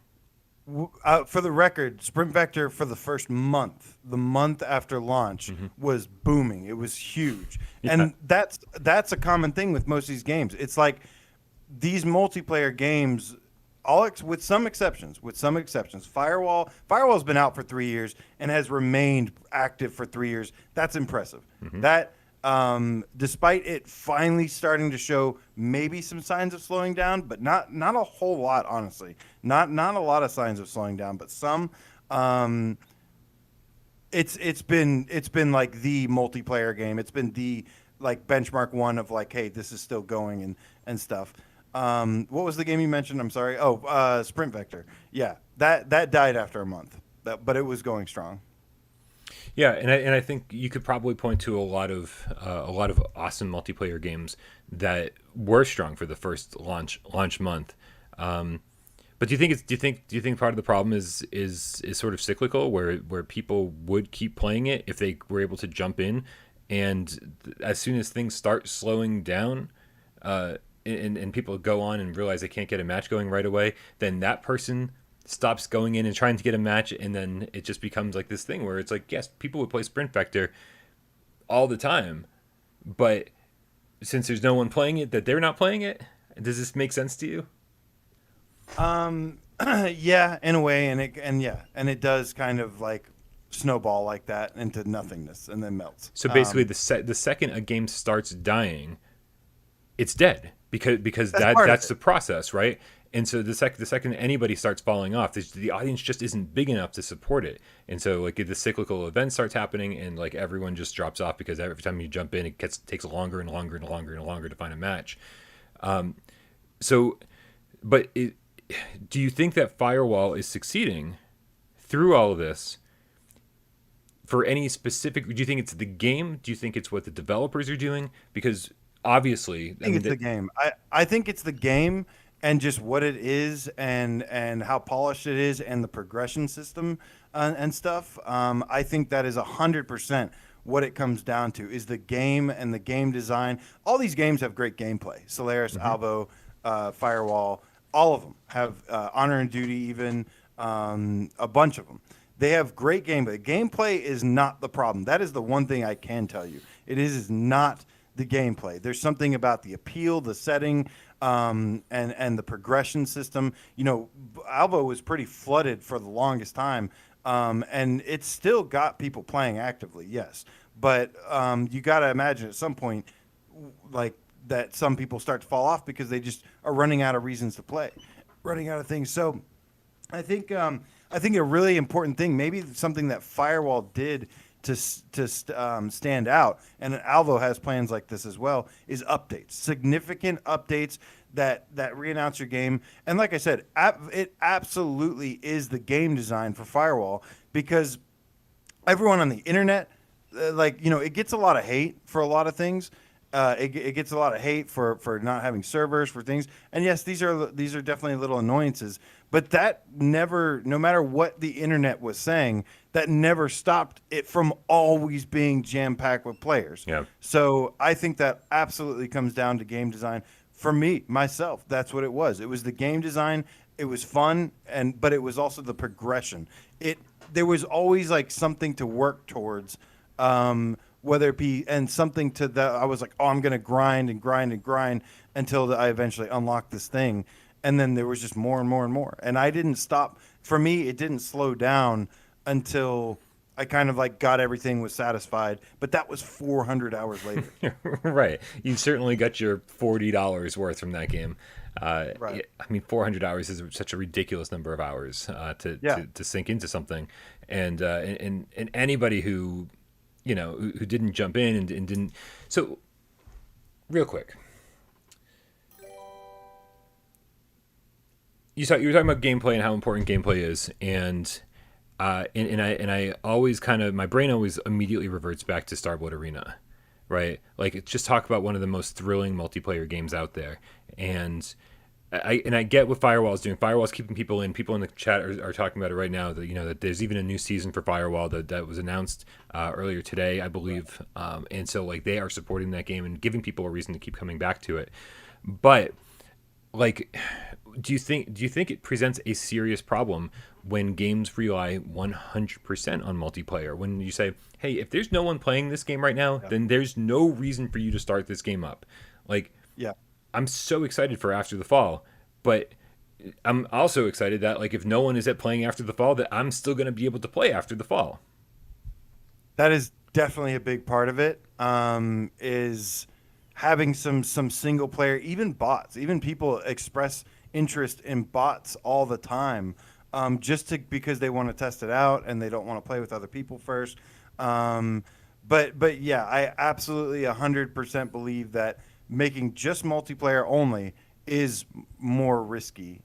For the record, Sprint Vector for the first month, the month after launch, was booming. It was huge. Yeah. And that's a common thing with most of these games. It's like these multiplayer games, with some exceptions, Firewall's been out for 3 years and has remained active for 3 years. That's impressive. That despite it finally starting to show maybe some signs of slowing down, but not a whole lot, honestly. Not a lot of signs of slowing down, but some. It's been like the multiplayer game. It's been the like benchmark one of like, hey, this is still going and stuff. What was the game you mentioned? I'm sorry. Sprint Vector. Yeah, that died after a month, but it was going strong. Yeah, and I think you could probably point to a lot of awesome multiplayer games that were strong for the first launch month. But do you think part of the problem is sort of cyclical, where people would keep playing it if they were able to jump in, and as soon as things start slowing down, and people go on and realize they can't get a match going right away, then that person stops going in and trying to get a match, and then it just becomes like this thing where it's like, yes, people would play Sprint Vector all the time, but since there's no one playing it, that they're not playing it. Does this make sense to you? Yeah, in a way, and it does kind of like snowball like that into nothingness and then melts. So basically, the second a game starts dying, it's dead because that's the process, right? And so the second anybody starts falling off, the audience just isn't big enough to support it. And so like the cyclical event starts happening, and like everyone just drops off because every time you jump in, it takes longer and longer and longer and longer to find a match. Do you think that Firewall is succeeding through all of this for any specific? Do you think it's the game? Do you think it's what the developers are doing? Because obviously, I think it's the game. I think it's the game. And just what it is, and how polished it is, and the progression system and stuff. I think that is 100% what it comes down to is the game and the game design. All these games have great gameplay. Solaris, Alvo, Firewall, all of them have Honor and Duty, even a bunch of them. They have great gameplay. Gameplay is not the problem. That is the one thing I can tell you. It is not the gameplay. There's something about the appeal, the setting, and the progression system. You know, Alvo was pretty flooded for the longest time, and it's still got people playing actively, yes. But you got to imagine at some point, like that, some people start to fall off because they just are running out of reasons to play, running out of things. So I think a really important thing, maybe something that Firewall did to stand out, and Alvo has plans like this as well, is updates, significant updates that re-announce your game. And like I said, it absolutely is the game design for Firewall, because everyone on the internet, it gets a lot of hate for a lot of things. It gets a lot of hate for not having servers for things. And yes, these are definitely little annoyances, but that never, no matter what the internet was saying, that never stopped it from always being jam-packed with players. Yeah. So I think that absolutely comes down to game design. For me, myself, that's what it was. It was the game design. It was fun, but it was also the progression. There was always like something to work towards, whether it be, and something to that I was like, oh, I'm going to grind and grind and grind until I eventually unlock this thing. And then there was just more and more and more. And I didn't stop. For me, it didn't slow down until I kind of like got everything, was satisfied. But that was 400 hours later. Right. You certainly got your $40 worth from that game. Right. I mean, 400 hours is such a ridiculous number of hours to sink into something. And anybody who, who didn't jump in and didn't. So, real quick. You were talking about gameplay and how important gameplay is, and I always my brain always immediately reverts back to Starboard Arena, right? Like, it's just talk about one of the most thrilling multiplayer games out there, and I get what Firewall is doing. Firewall is keeping people in. People in the chat are talking about it right now. That that there's even a new season for Firewall that was announced earlier today, I believe, and so like they are supporting that game and giving people a reason to keep coming back to it, but like. Do you think it presents a serious problem when games rely 100% on multiplayer? When you say, hey, if there's no one playing this game right now, then there's no reason for you to start this game up. Like, I'm so excited for After the Fall, but I'm also excited that like if no one is playing After the Fall, that I'm still going to be able to play After the Fall. That is definitely a big part of it. Is having some single player, even bots, even people express interest in bots all the time, because they want to test it out and they don't want to play with other people first. But yeah, I absolutely 100% believe that making just multiplayer only is more risky,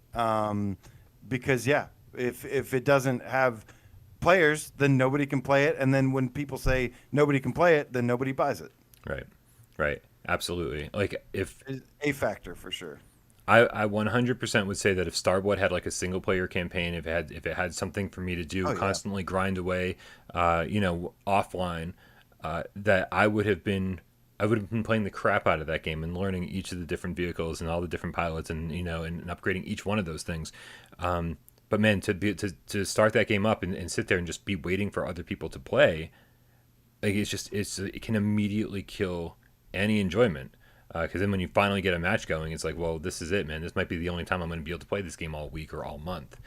because if it doesn't have players, then nobody can play it, and then when people say nobody can play it, then nobody buys it. Right, absolutely. Like, if it's a factor for sure. I 100% would say that if Starblood had like a single player campaign, if it had something for me to do, constantly grind away, offline, that I would have been I would have been playing the crap out of that game and learning each of the different vehicles and all the different pilots and and upgrading each one of those things. But man, to start that game up and sit there and just be waiting for other people to play, like it can immediately kill any enjoyment. Because then when you finally get a match going, it's like, well, this is it, man. This might be the only time I'm going to be able to play this game all week or all month.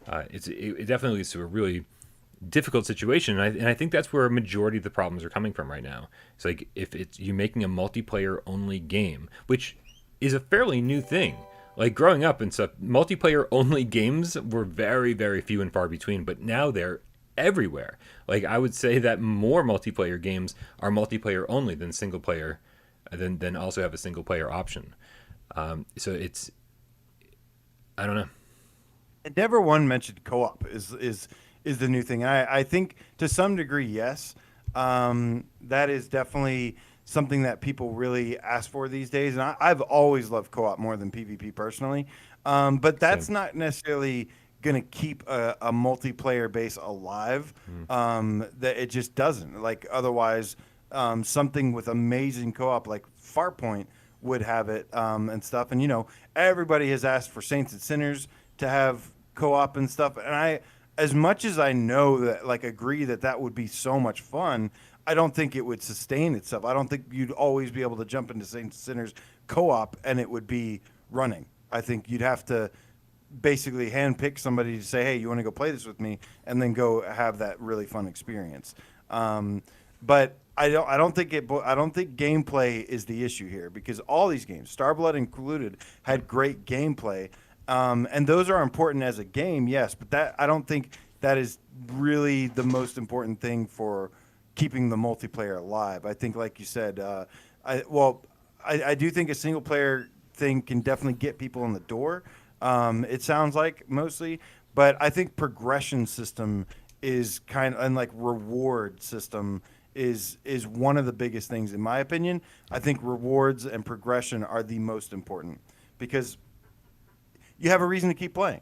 It definitely leads to a really difficult situation, and I think that's where a majority of the problems are coming from right now. It's like if it's you making a multiplayer only game, which is a fairly new thing. Like growing up and stuff, multiplayer only games were very, very few and far between, but now they're everywhere. Like I would say that more multiplayer games are multiplayer only than single player, than also have a single player option. So it's, I don't know. And never one mentioned co-op is the new thing. I think to some degree, yes, that is definitely something that people really ask for these days. And I've always loved co-op more than PvP personally. But that's Same. not necessarily going to keep a multiplayer base alive. That it just doesn't. Like otherwise, something with amazing co-op like Farpoint would have it and stuff. And, everybody has asked for Saints and Sinners to have co-op and stuff. And as much as I know that, like, agree that would be so much fun, I don't think it would sustain itself. I don't think you'd always be able to jump into Saints and Sinners co-op and it would be running. I think you'd have to basically handpick somebody to say, hey, you want to go play this with me, and then go have that really fun experience. But I don't think gameplay is the issue here, because all these games, Starblood included, had great gameplay. And those are important as a game, yes, but I don't think that is really the most important thing for keeping the multiplayer alive. I think, like you said, I do think a single player thing can definitely get people in the door. It sounds like mostly, but I think progression system is and like reward system is one of the biggest things in my opinion. I think rewards and progression are the most important, because you have a reason to keep playing.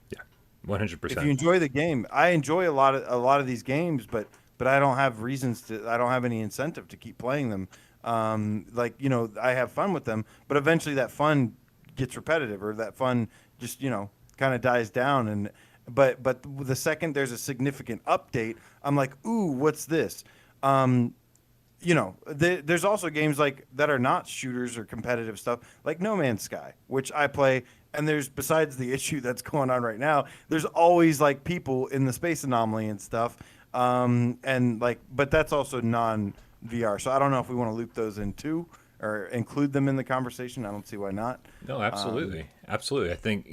Yeah, 100%. If you enjoy the game, I enjoy a lot of these games, but I don't have I don't have any incentive to keep playing them. I have fun with them, but eventually that fun gets repetitive, or that fun just, kind of dies down. But the second there's a significant update, I'm like, ooh, what's this? There's also games like that are not shooters or competitive stuff, like No Man's Sky, which I play. And besides the issue that's going on right now, there's always like people in the space anomaly and stuff. But that's also non-VR. So I don't know if we want to loop those in too, or include them in the conversation. I don't see why not. No, absolutely. Absolutely. I think,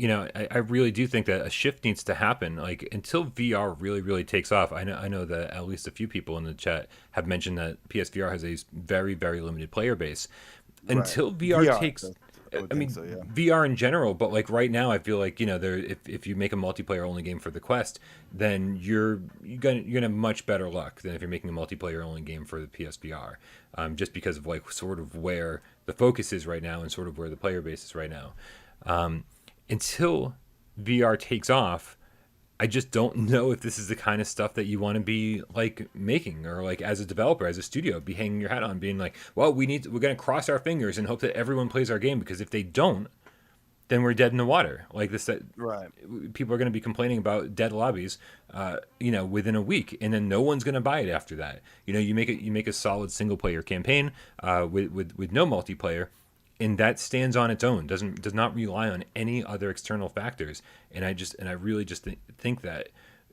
I really do think that a shift needs to happen. Like until VR really, really takes off. I know that at least a few people in the chat have mentioned that PSVR has a very, very limited player base. Until VR takes... I mean, so, yeah. VR in general, but like right now, I feel like if you make a multiplayer only game for the Quest, then you're gonna have much better luck than if you're making a multiplayer only game for the PSVR, just because of like sort of where the focus is right now and sort of where the player base is right now. Until VR takes off, I just don't know if this is the kind of stuff that you want to be like making, or like as a developer, as a studio, be hanging your hat on, being like, well, we're going to cross our fingers and hope that everyone plays our game, because if they don't, then we're dead in the water. Like this, right? People are going to be complaining about dead lobbies, within a week, and then no one's going to buy it after that. You make a solid single player campaign, with no multiplayer, and that stands on its own, does not rely on any other external factors. And I really just think that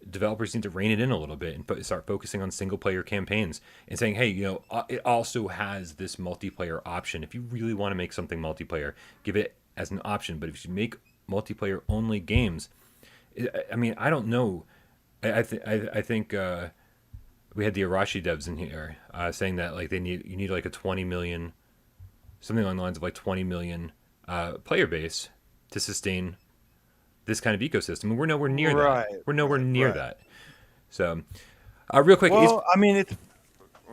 developers need to rein it in a little bit and start focusing on single player campaigns and saying, hey, it also has this multiplayer option. If you really want to make something multiplayer, give it as an option. But if you make multiplayer only games, I mean, I don't know. I think we had the Arashi devs in here saying that like you need like a 20 million. Something along the lines of like 20 million player base to sustain this kind of ecosystem. And we're nowhere near that. We're nowhere near that. So, real quick. Well,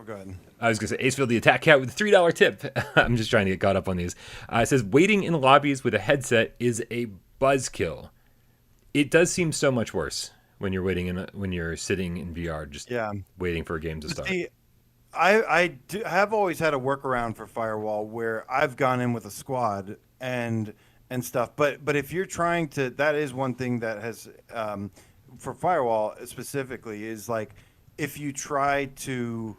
go ahead. I was going to say, Acefield the Attack Cat with a $3 tip. I'm just trying to get caught up on these. It says, waiting in lobbies with a headset is a buzzkill. It does seem so much worse when you're waiting when you're sitting in VR, just waiting for a game to start. have always had a workaround for Firewall where I've gone in with a squad and stuff. But if you're trying to, that is one thing that has for Firewall specifically is like if you try to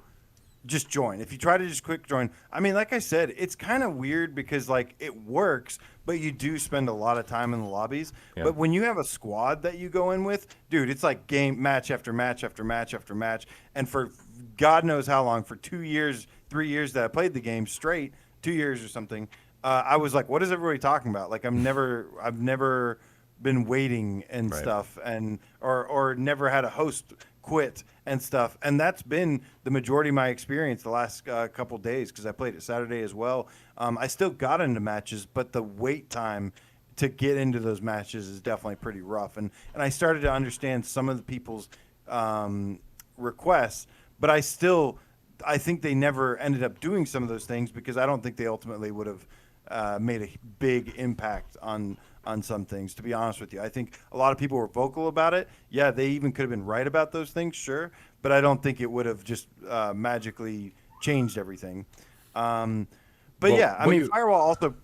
just join. If you try to just quick join, I mean, like I said, it's kind of weird because like it works, but you do spend a lot of time in the lobbies. Yeah. But when you have a squad that you go in with, dude, it's like game match after match after match after match. And for God knows how long, for 2 years, 3 years that I played the game straight, 2 years or something, I was like, what is everybody talking about? Like I've never been waiting and stuff, and or never had a host quit and stuff, and that's been the majority of my experience the last couple days because I played it Saturday as well. I still got into matches, but the wait time to get into those matches is definitely pretty rough, and I started to understand some of the people's requests, but I think they never ended up doing some of those things because I don't think they ultimately would have made a big impact on some things, to be honest with you. I think a lot of people were vocal about it. Yeah, they even could have been right about those things, sure, but I don't think it would have just magically changed everything. But well, yeah, I mean, Firewall also...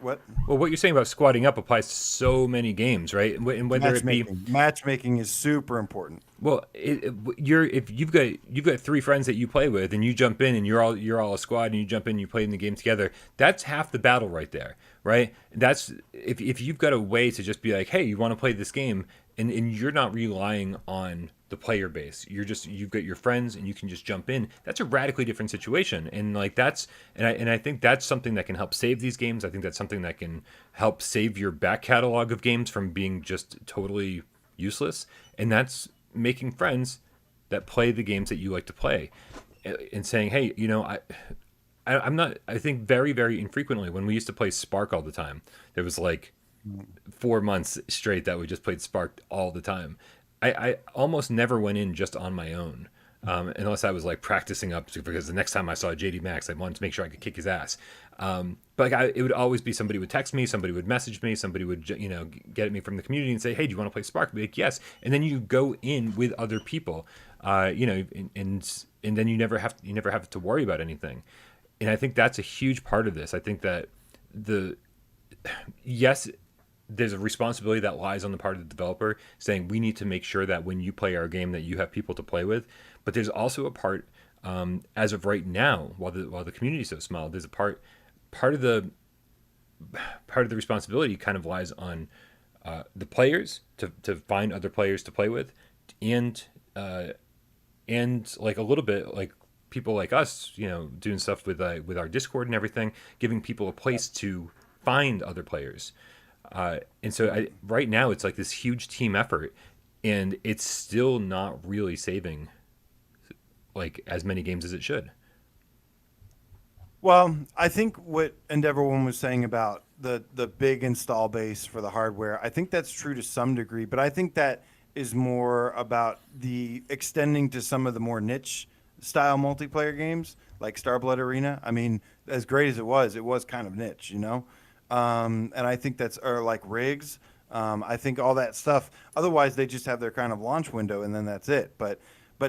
What? Well, what you're saying about squatting up applies to so many games, right? And whether it be matchmaking is super important. Well, if you've got 3 friends that you play with, and you jump in, and you're all a squad, and you jump in, and you play in the game together. That's half the battle right there, right? That's if you've got a way to just be like, hey, you want to play this game, and you're not relying on the player base. You've got your friends and you can just jump in. That's a radically different situation. And like I think that's something that can help save these games. I think that's something that can help save your back catalog of games from being just totally useless. And that's making friends that play the games that you like to play and saying, hey, I think very, very infrequently when we used to play Spark all the time, there was like 4 months straight that we just played Spark all the time. I almost never went in just on my own, unless I was like practicing up because the next time I saw JD Max, I wanted to make sure I could kick his ass. But like it would always be somebody would text me, somebody would message me, somebody would get at me from the community and say, hey, do you want to play Spark? I'd be like, yes. And then you go in with other people, and then you never have to worry about anything. And I think that's a huge part of this. I think that there's a responsibility that lies on the part of the developer saying we need to make sure that when you play our game that you have people to play with. But there's also a part, as of right now, while the community is so small, there's a part of the responsibility kind of lies on the players to find other players to play with, and like a little bit like people like us, doing stuff with our Discord and everything, giving people a place to find other players. And so right now it's like this huge team effort, and it's still not really saving like as many games as it should. Well, I think what Endeavor One was saying about the big install base for the hardware, I think that's true to some degree, but I think that is more about the extending to some of the more niche style multiplayer games like Starblood Arena. I mean, as great as it was kind of niche, and I think that's, or like rigs. I think all that stuff. Otherwise, they just have their kind of launch window, and then that's it. But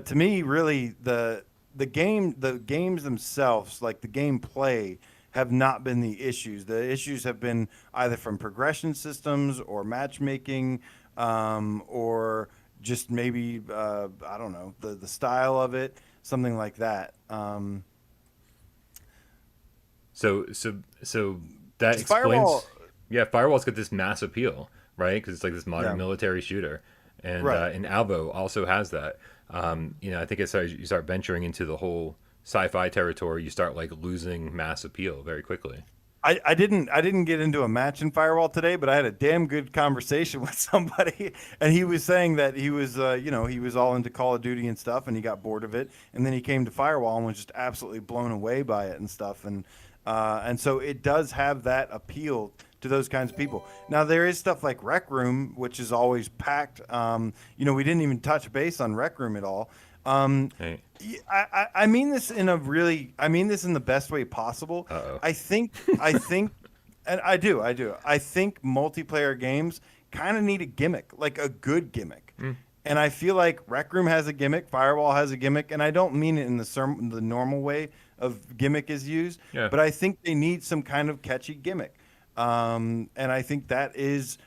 to me, really, the games themselves, like the gameplay, have not been the issues. The issues have been either from progression systems or matchmaking, or just maybe I don't know, the style of it, something like that. So that explains. Firewall, yeah, Firewall's got this mass appeal, right? Because it's like this modern military shooter, and and Alvo also has that. I think as you start venturing into the whole sci-fi territory, you start like losing mass appeal very quickly. I didn't get into a match in Firewall today, but I had a damn good conversation with somebody, and he was saying that he was he was all into Call of Duty and stuff, and he got bored of it, and then he came to Firewall and was just absolutely blown away by it and stuff, and so it does have that appeal to those kinds of people. Now there is stuff like Rec Room, which is always packed. We didn't even touch base on Rec Room at all. Hey. I mean this in the best way possible. Uh-oh. I think, and I do. I think multiplayer games kind of need a gimmick, like a good gimmick. And I feel like Rec Room has a gimmick, Firewall has a gimmick, and I don't mean it in the normal way of gimmick is used, but I think they need some kind of catchy gimmick. And I think that is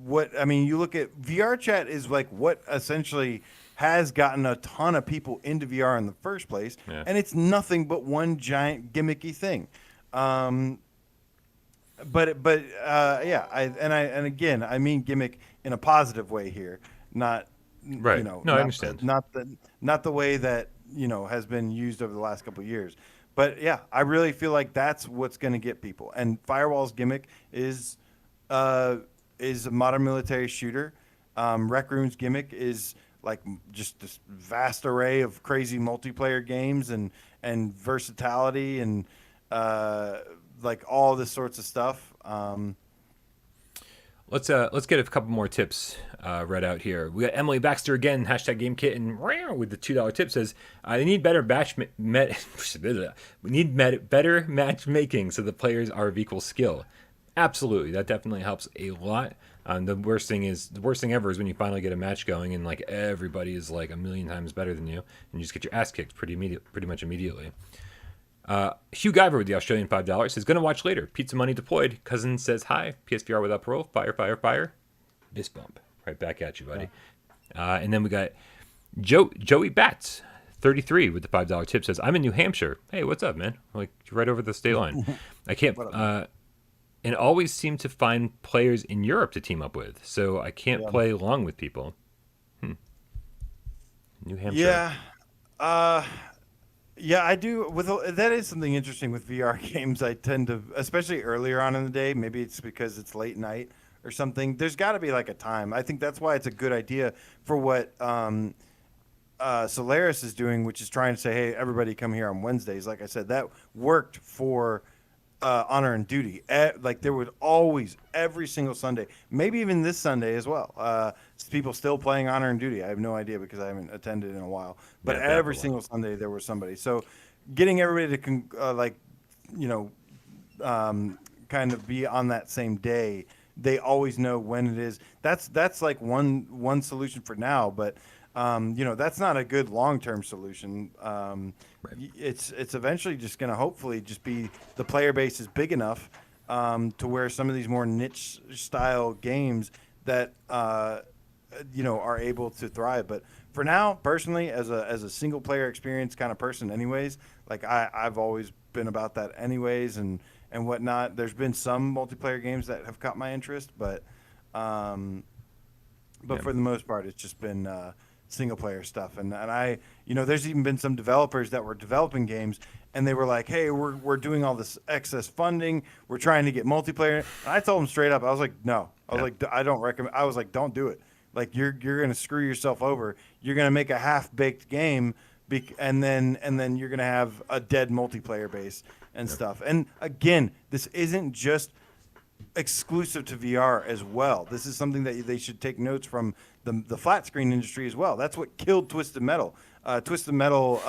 what I mean. You look at VR chat is like what essentially has gotten a ton of people into VR in the first place, and it's nothing but one giant gimmicky thing. And again, I mean gimmick in a positive way here, not right. I understand. Not the way that has been used over the last couple of years. But yeah, I really feel like that's what's going to get people. And Firewall's gimmick is a modern military shooter. Rec Room's gimmick is like just this vast array of crazy multiplayer games and versatility and like all this sorts of stuff. Let's get a couple more tips read out here. We got Emily Baxter again, #GameKit, and with the $2 tip says they need better better matchmaking so the players are of equal skill. Absolutely, that definitely helps a lot. The worst thing ever is when you finally get a match going and like everybody is like a million times better than you, and you just get your ass kicked pretty much immediately. Hugh Guyver with the Australian $5 says, gonna watch later. Pizza money deployed. Cousin says hi. PSVR without parole. Fire, fire, fire. Fist bump. Right back at you, buddy. And then we got Joey Batts, 33 with the $5 tip says, I'm in New Hampshire. Hey, what's up, man? Like right over the state line. I can't and always seem to find players in Europe to team up with, so I can't play along with people. New Hampshire. Yeah. Yeah, I do. That is something interesting with VR games. I tend to, especially earlier on in the day, maybe it's because it's late night or something. There's got to be like a time. I think that's why it's a good idea for what Solaris is doing, which is trying to say, hey, everybody come here on Wednesdays. Like I said, that worked for Honor and Duty. Like there was always, every single Sunday, maybe even this Sunday as well. People still playing Honor and Duty. I have no idea because I haven't attended in a while. But every single Sunday there was somebody. So getting everybody to kind of be on that same day, they always know when it is. That's like one solution for now, but that's not a good long-term solution. Right. It's eventually just going to hopefully just be the player base is big enough to where some of these more niche style games that are able to thrive. But for now, personally, as a single player experience kind of person, anyways, like I've always been about that, anyways, and whatnot. There's been some multiplayer games that have caught my interest, but for the most part, it's just been single player stuff. And I, there's even been some developers that were developing games and they were like, hey, we're doing all this excess funding. We're trying to get multiplayer. And I told them straight up, I was like, no, I don't recommend. I was like, don't do it. Like you're going to screw yourself over. You're going to make a half-baked game and then you're going to have a dead multiplayer base and stuff. And again, this isn't just exclusive to VR as well. This is something that they should take notes from the flat screen industry as well. That's what killed Twisted Metal. Twisted Metal,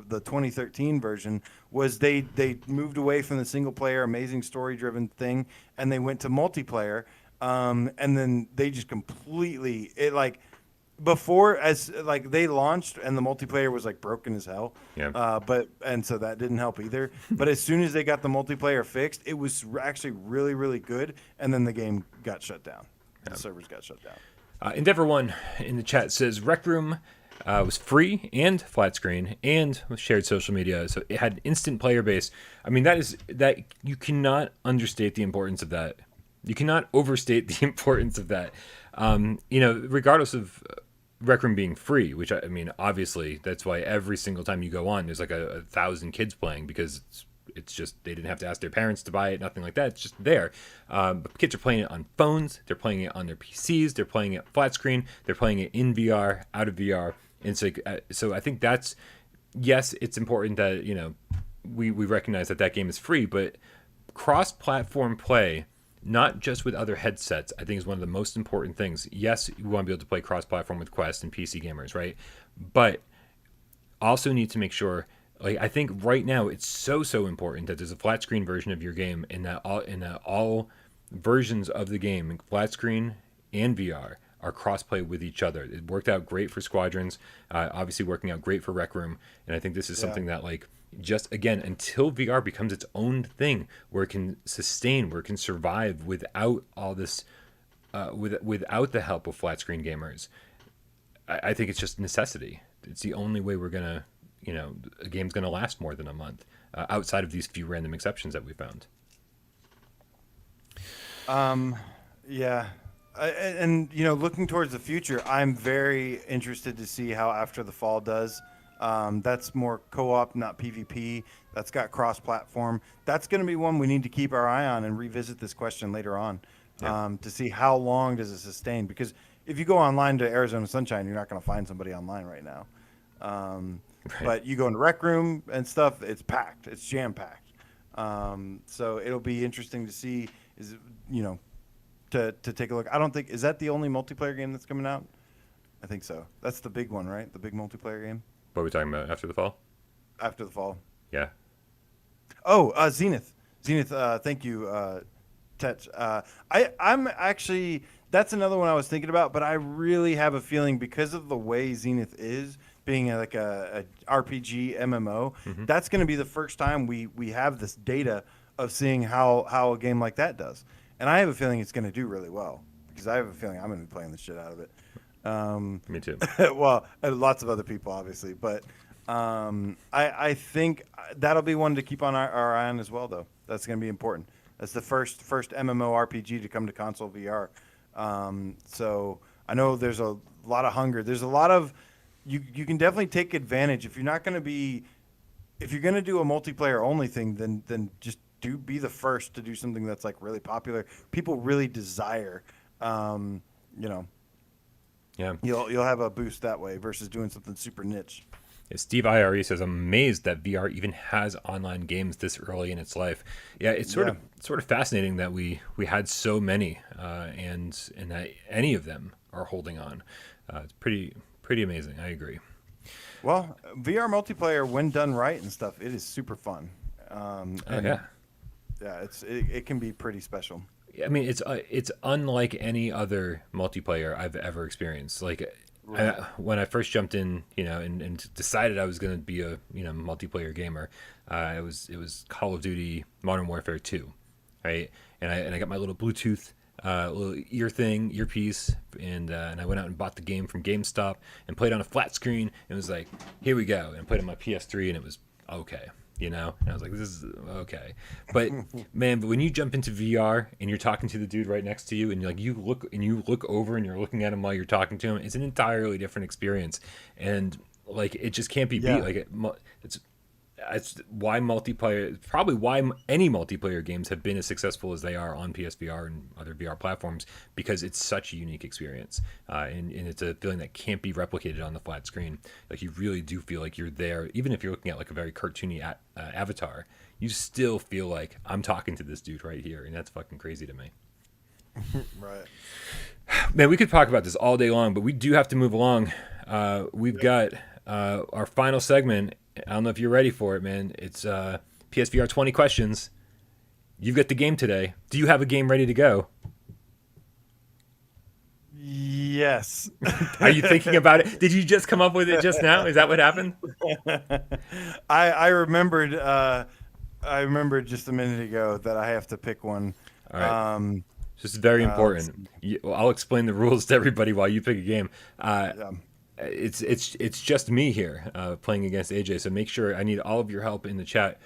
the 2013 version, was they moved away from the single player, amazing story driven thing, and they went to multiplayer. And then they just completely before they launched and the multiplayer was like broken as hell. Yeah. And so that didn't help either. But as soon as they got the multiplayer fixed, it was actually really, really good. And then the game got shut down. The servers got shut down. Endeavor One in the chat says Rec Room was free and flat screen and shared social media, so it had instant player base. I mean, that you cannot understate the importance of that. You cannot overstate the importance of that. Regardless of Rec Room being free, which I mean, obviously that's why every single time you go on, there's like a 1,000 kids playing because it's just they didn't have to ask their parents to buy it, nothing like that. It's just there. But kids are playing it on phones, they're playing it on their PCs, they're playing it flat screen, they're playing it in VR, out of VR, and so I think that's it's important that we recognize that game is free, but cross-platform play. Not just with other headsets, I think is one of the most important things. Yes, you want to be able to play cross-platform with Quest and PC gamers, right? But also need to make sure, I think right now it's so important that there's a flat screen version of your game, and that all versions of the game, flat screen and VR, are crossplay with each other. It worked out great for Squadrons, obviously working out great for Rec Room, and I think this is something that, like, just again, until VR becomes its own thing where it can sustain, where it can survive without all this, without the help of flat screen gamers, I think it's just a necessity. It's the only way we're gonna, a game's gonna last more than a month, outside of these few random exceptions that we found. Yeah. And looking towards the future, I'm very interested to see how After the Fall does. That's more co-op, not PvP. That's got cross-platform. That's going to be one we need to keep our eye on and revisit this question later on, to see how long does it sustain. Because if you go online to Arizona Sunshine, you're not going to find somebody online right now. But you go into Rec Room and stuff, it's packed. It's jam-packed. So it'll be interesting to see, to take a look. I don't think, is that the only multiplayer game that's coming out? I think so. That's the big one, right? The big multiplayer game? What are we talking about? After the Fall? After the Fall. Yeah. Oh, Zenith. Zenith, thank you, Tet. I'm actually, that's another one I was thinking about, but I really have a feeling because of the way Zenith is, being like a RPG MMO, that's going to be the first time we have this data of seeing how a game like that does. And I have a feeling it's going to do really well because I have a feeling I'm going to be playing the shit out of it. Me too. Well, lots of other people, obviously, but I think that'll be one to keep on our eye on as well, though. That's going to be important. That's the first MMORPG to come to console VR. So I know there's a lot of hunger. There's a lot of you can definitely take advantage if you're not going to be if you're going to do a multiplayer only thing. Then just be the first to do something that's like really popular. People really desire. Yeah, you'll have a boost that way versus doing something super niche. Yeah, Steve IRE says, I'm amazed that VR even has online games this early in its life. Yeah, it's sort of fascinating that we had so many, and that any of them are holding on. It's pretty amazing. I agree. Well, VR multiplayer, when done right and stuff, it is super fun. It can be pretty special. I mean, it's unlike any other multiplayer I've ever experienced. Like, when I first jumped in, and decided I was going to be a multiplayer gamer, it was Call of Duty Modern Warfare 2, right? And I got my little Bluetooth little earpiece, and I went out and bought the game from GameStop and played on a flat screen. And it was like, here we go, and I played on my PS3, and it was okay. And I was like, this is okay. But man, when you jump into VR and you're talking to the dude right next to you, and you look over and you're looking at him while you're talking to him, it's an entirely different experience. And like, it just can't be beat. Like it's why multiplayer, probably why any multiplayer games have been as successful as they are on PSVR and other VR platforms, because it's such a unique experience, and it's a feeling that can't be replicated on the flat screen. Like, you really do feel like you're there, even if you're looking at like a very cartoony avatar. You still feel like I'm talking to this dude right here, and that's fucking crazy to me. Right. Man, we could talk about this all day long, but we do have to move along. We've got our final segment. I don't know if you're ready for it, man. It's PSVR 20 questions. You've got the game today. Do you have a game ready to go? Yes. Are you thinking about it? Did you just come up with it just now? Is that what happened? I remembered. I remembered just a minute ago that I have to pick one. All right. This is very important. I'll explain the rules to everybody while you pick a game. It's just me here playing against AJ, so make sure, I need all of your help in the chat.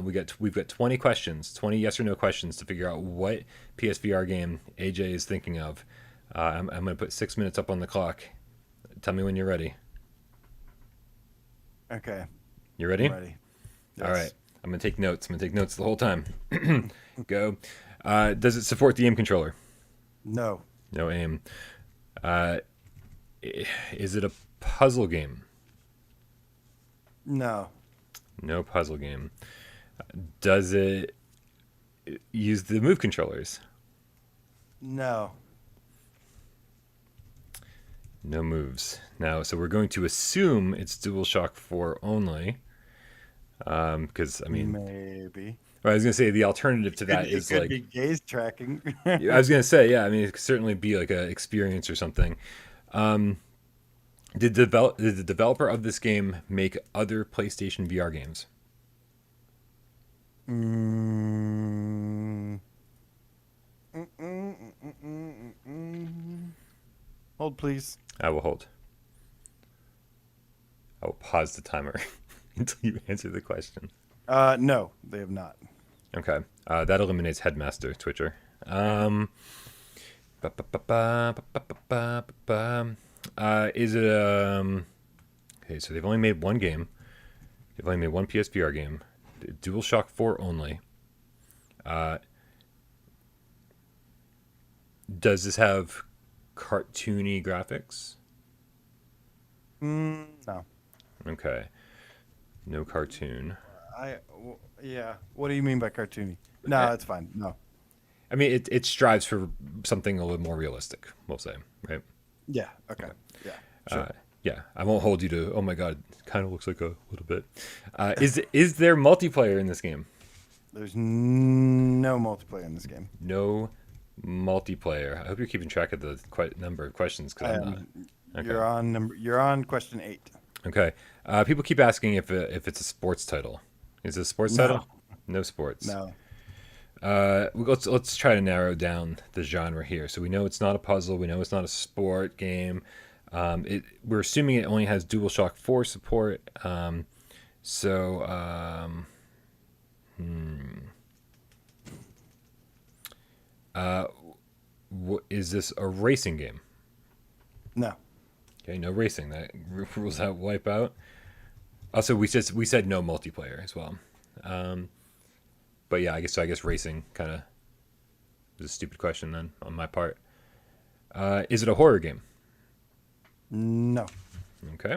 We've got 20 questions, 20 yes or no questions to figure out what PSVR game AJ is thinking of. I'm going to put 6 minutes up on the clock. Tell me when you're ready. Okay. You ready? I'm ready. Yes. All right. I'm going to take notes. I'm going to take notes the whole time. Go. Does it support the aim controller? No. No aim. Is it a puzzle game? No. No puzzle game. Does it use the move controllers? No. No moves. Now, so we're going to assume it's DualShock 4 only. Because, I mean... Maybe. Well, I was gonna say the alternative to that is it could like be gaze tracking. I was gonna say, yeah. I mean, it could certainly be like an experience or something. Did the developer of this game make other PlayStation VR games? Mm. Hold, please. I will hold. I will pause the timer until you answer the question. No, they have not. Okay. That eliminates Headmaster Twitcher. Is it okay, so they've only made one game. They've only made one PSVR game. DualShock 4 only. Does this have cartoony graphics? No. Okay. No cartoon. Yeah. What do you mean by cartoony? No, it's fine. No. I mean, it strives for something a little more realistic, we'll say, right? Yeah. Okay. Yeah. Sure. Yeah, I won't hold you to. Oh my god, it kind of looks like a little bit. Is there multiplayer in this game? There's no multiplayer in this game. No multiplayer. I hope you're keeping track of the number of questions because I'm not. Okay. You're on question 8. Okay. People keep asking if it's a sports title. Is it a sports title? No sports. No. Let's try to narrow down the genre here. So we know it's not a puzzle. We know it's not a sport game. We're assuming it only has DualShock 4 support. Is this a racing game? No. Okay, no racing. That rules out Wipeout. Also, we said no multiplayer as well. But yeah, I guess racing kind of was a stupid question then on my part. Is it a horror game? No. Okay.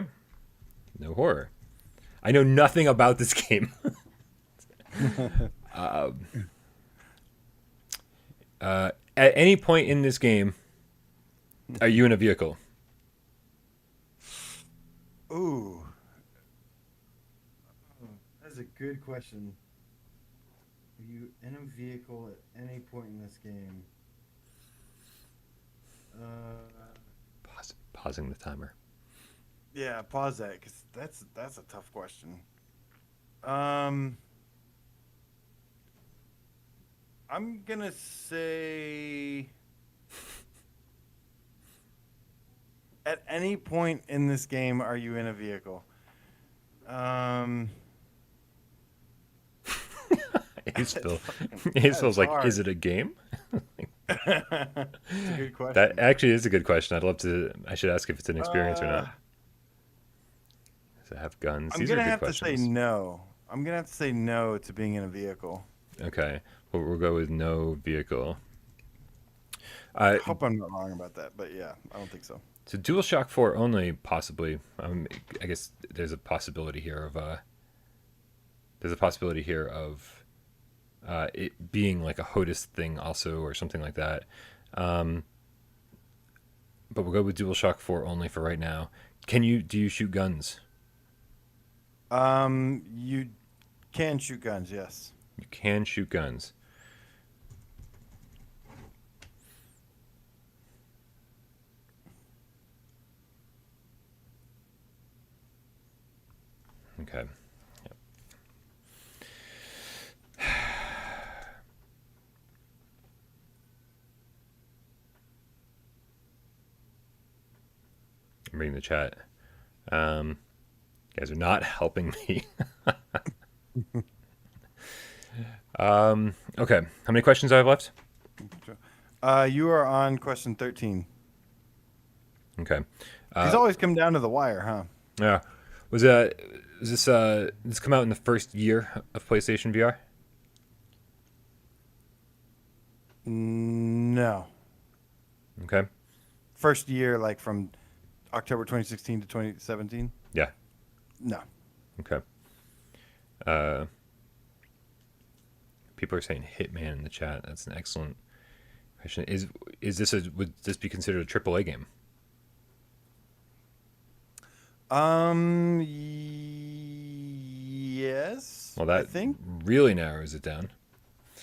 No horror. I know nothing about this game. At any point in this game, are you in a vehicle? Ooh. That's a good question. Are you in a vehicle at any point in this game? Pausing the timer. Yeah, pause that because that's a tough question. I'm gonna say at any point in this game are you in a vehicle? Phil's like, is it a game? It's a good question. That actually is a good question. I should ask if it's an experience or not. Does it have guns? I'm gonna have to say no. I'm gonna have to say no to being in a vehicle. Okay, well, we'll go with no vehicle. I hope I'm not wrong about that, but yeah, I don't think so. So DualShock 4 only, possibly. I guess there's a possibility here of it being like a HOTAS thing also or something like that. But we'll go with DualShock 4 only for right now. Do you shoot guns? You can shoot guns, yes. You can shoot guns. Okay. Yep. I'm reading the chat. You guys are not helping me. Okay. How many questions do I have left? You are on question 13. Okay. These always come down to the wire, huh? Yeah. Was this come out in the first year of PlayStation VR? No. Okay. First year, like from October 2016 to 2017? Yeah. No. Okay. People are saying Hitman in the chat. That's an excellent question. Would this be considered a AAA game? Yes. Well, that I think really narrows it down.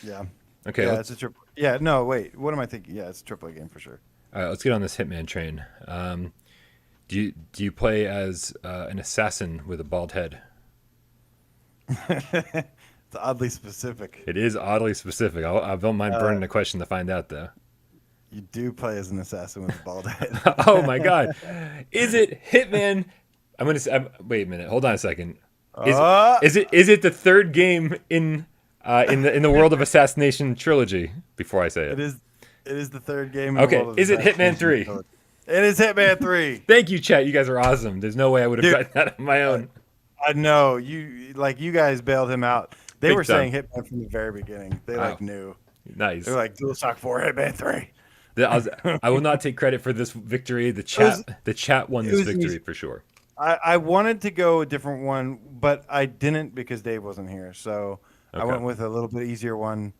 Yeah. Okay. Yeah, it's a triple. Yeah, no, wait. What am I thinking? Yeah, it's a AAA game for sure. All right, let's get on this Hitman train. Do you play as an assassin with a bald head? It's oddly specific. It is oddly specific. I don't mind burning the question to find out, though. You do play as an assassin with a bald head. Oh my God! Is it Hitman? Wait a minute. Hold on a second. Is it the third game in the World of Assassination trilogy? Before I say it, it is the third game. Okay. Is it Hitman 3? It is Hitman 3. Thank you, chat. You guys are awesome. There's no way I would have gotten that on my own. I know you guys bailed him out. They Big were time. saying Hitman from the very beginning. They knew. Nice. They're like DualShock 4, Hitman 3. I will not take credit for this victory. The chat won this victory easy. for sure. I wanted to go a different one, but I didn't because Dave wasn't here. So I went with a little bit easier one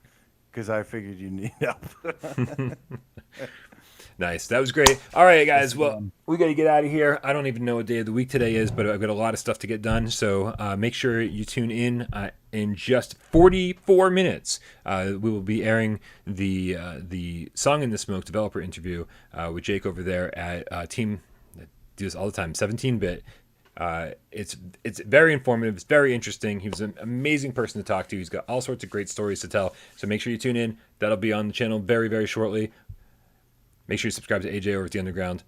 because I figured you need help. Nice. That was great. All right, guys. Well, we got to get out of here. I don't even know what day of the week today is, but I've got a lot of stuff to get done. So make sure you tune in just 44 minutes. We will be airing the Song in the Smoke developer interview with Jake over there at Team, do this all the time, 17-bit. It's very informative. It's very interesting. He was an amazing person to talk to. He's got all sorts of great stories to tell. So make sure you tune in. That'll be on the channel very, very shortly. Make sure you subscribe to AJ over at The Underground.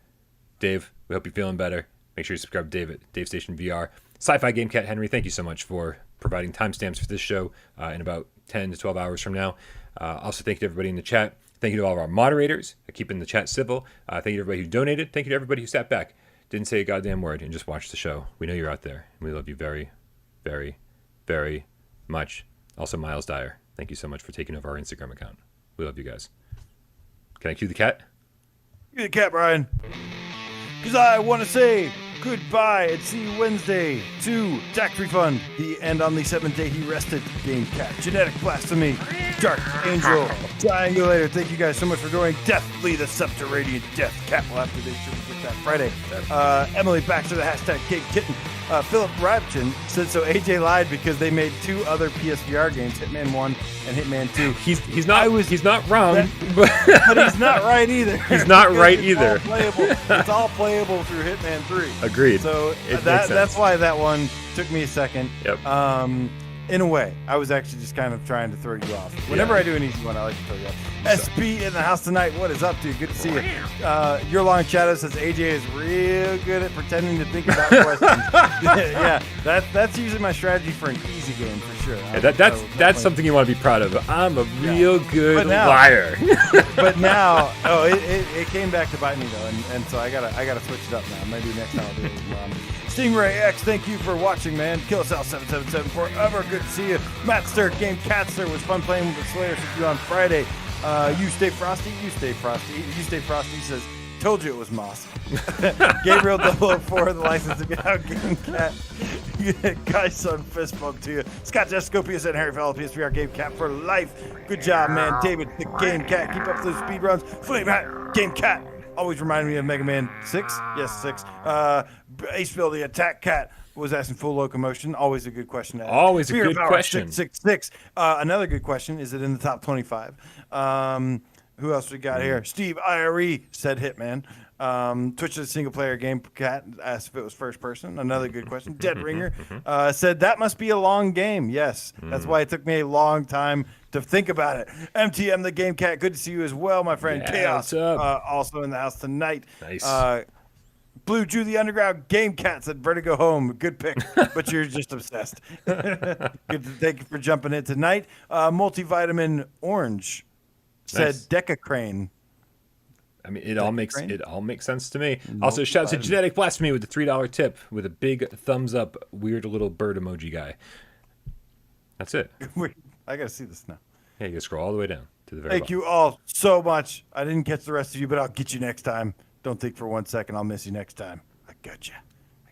Dave, we hope you're feeling better. Make sure you subscribe to Dave at Dave Station VR. Sci-Fi Game Cat Henry, thank you so much for providing timestamps for this show in about 10 to 12 hours from now. Also, thank you to everybody in the chat. Thank you to all of our moderators for keeping the chat civil. Thank you to everybody who donated. Thank you to everybody who sat back, didn't say a goddamn word, and just watched the show. We know you're out there, and we love you very, very, very much. Also, Miles Dyer, thank you so much for taking over our Instagram account. We love you guys. Can I cue the cat? Cue the cat, Brian. Because I want to say goodbye and see you Wednesday to Tax Refund. The end on the 7th day he rested. Game Cat, Genetic Blasphemy, Dark Angel, Triangulator. Thank you guys so much for joining. Deathly the Scepter Radiant Death. Cat will have to do that Friday. Emily Baxter, the hashtag Cake Kitten. Philip Rapchin said so AJ lied because they made 2 other PSVR games, Hitman 1 and Hitman 2. He's not wrong, but he's not right either. He's not right either. It's all playable through Hitman 3. Agreed. So that's why that one took me a second. Yep. In a way, I was actually just kind of trying to throw you off. Whenever I do an easy one, I like to throw you off. SP in the house tonight. What is up, dude? Good to see you. Your Long Shadow says AJ is real good at pretending to think about questions. Yeah, that's usually my strategy for an easy game for sure. Yeah, that's something you want to be proud of. I'm a real good liar. But now, it came back to bite me though, and so I gotta switch it up now. Maybe next time I'll do it with Mom. Stingray X, thank you for watching, man. KillSal777 forever. Good to see you. Matt Sturk, Game Catster, was fun playing with the Slayers with you on Friday. You stay frosty. You stay frosty says, told you it was Moss. Gabriel 004, the license to get out. Game Cat. Guys, son, fist bump to you. Scott Jescopius and Harry Fowler, PSVR Game Cat for life. Good job, man. David, the Game Cat. Keep up those speed runs. Flame Hat, Game Cat. Always reminded me of Mega Man 6. Yes, 6. Ace Bill, the Attack Cat, was asking full locomotion. Always a good question to ask. Always a good question. 666. Another good question. Is it in the top 25? Who else we got here? Steve IRE said Hitman. Twitch is a single player game. Cat asked if it was first person. Another good question. Dead Ringer said that must be a long game. Yes, that's why it took me a long time to think about it. MTM the Game Cat, good to see you as well, my friend. Yeah, Chaos also in the house tonight. Nice. Blue Jew the Underground Game Cat said Vertigo Home. Good pick, but you're just obsessed. Good. Thank you for jumping in tonight. Multivitamin Orange said Decacrane. I mean, it all makes sense to me. Also, shout out to Genetic Blasphemy with the $3 tip with a big thumbs up, weird little bird emoji guy. That's it. I gotta see this now. Yeah, you gotta scroll all the way down to the very Thank bottom. you all so much. I didn't catch the rest of you, but I'll get you next time. Don't think for 1 second I'll miss you next time. I gotcha.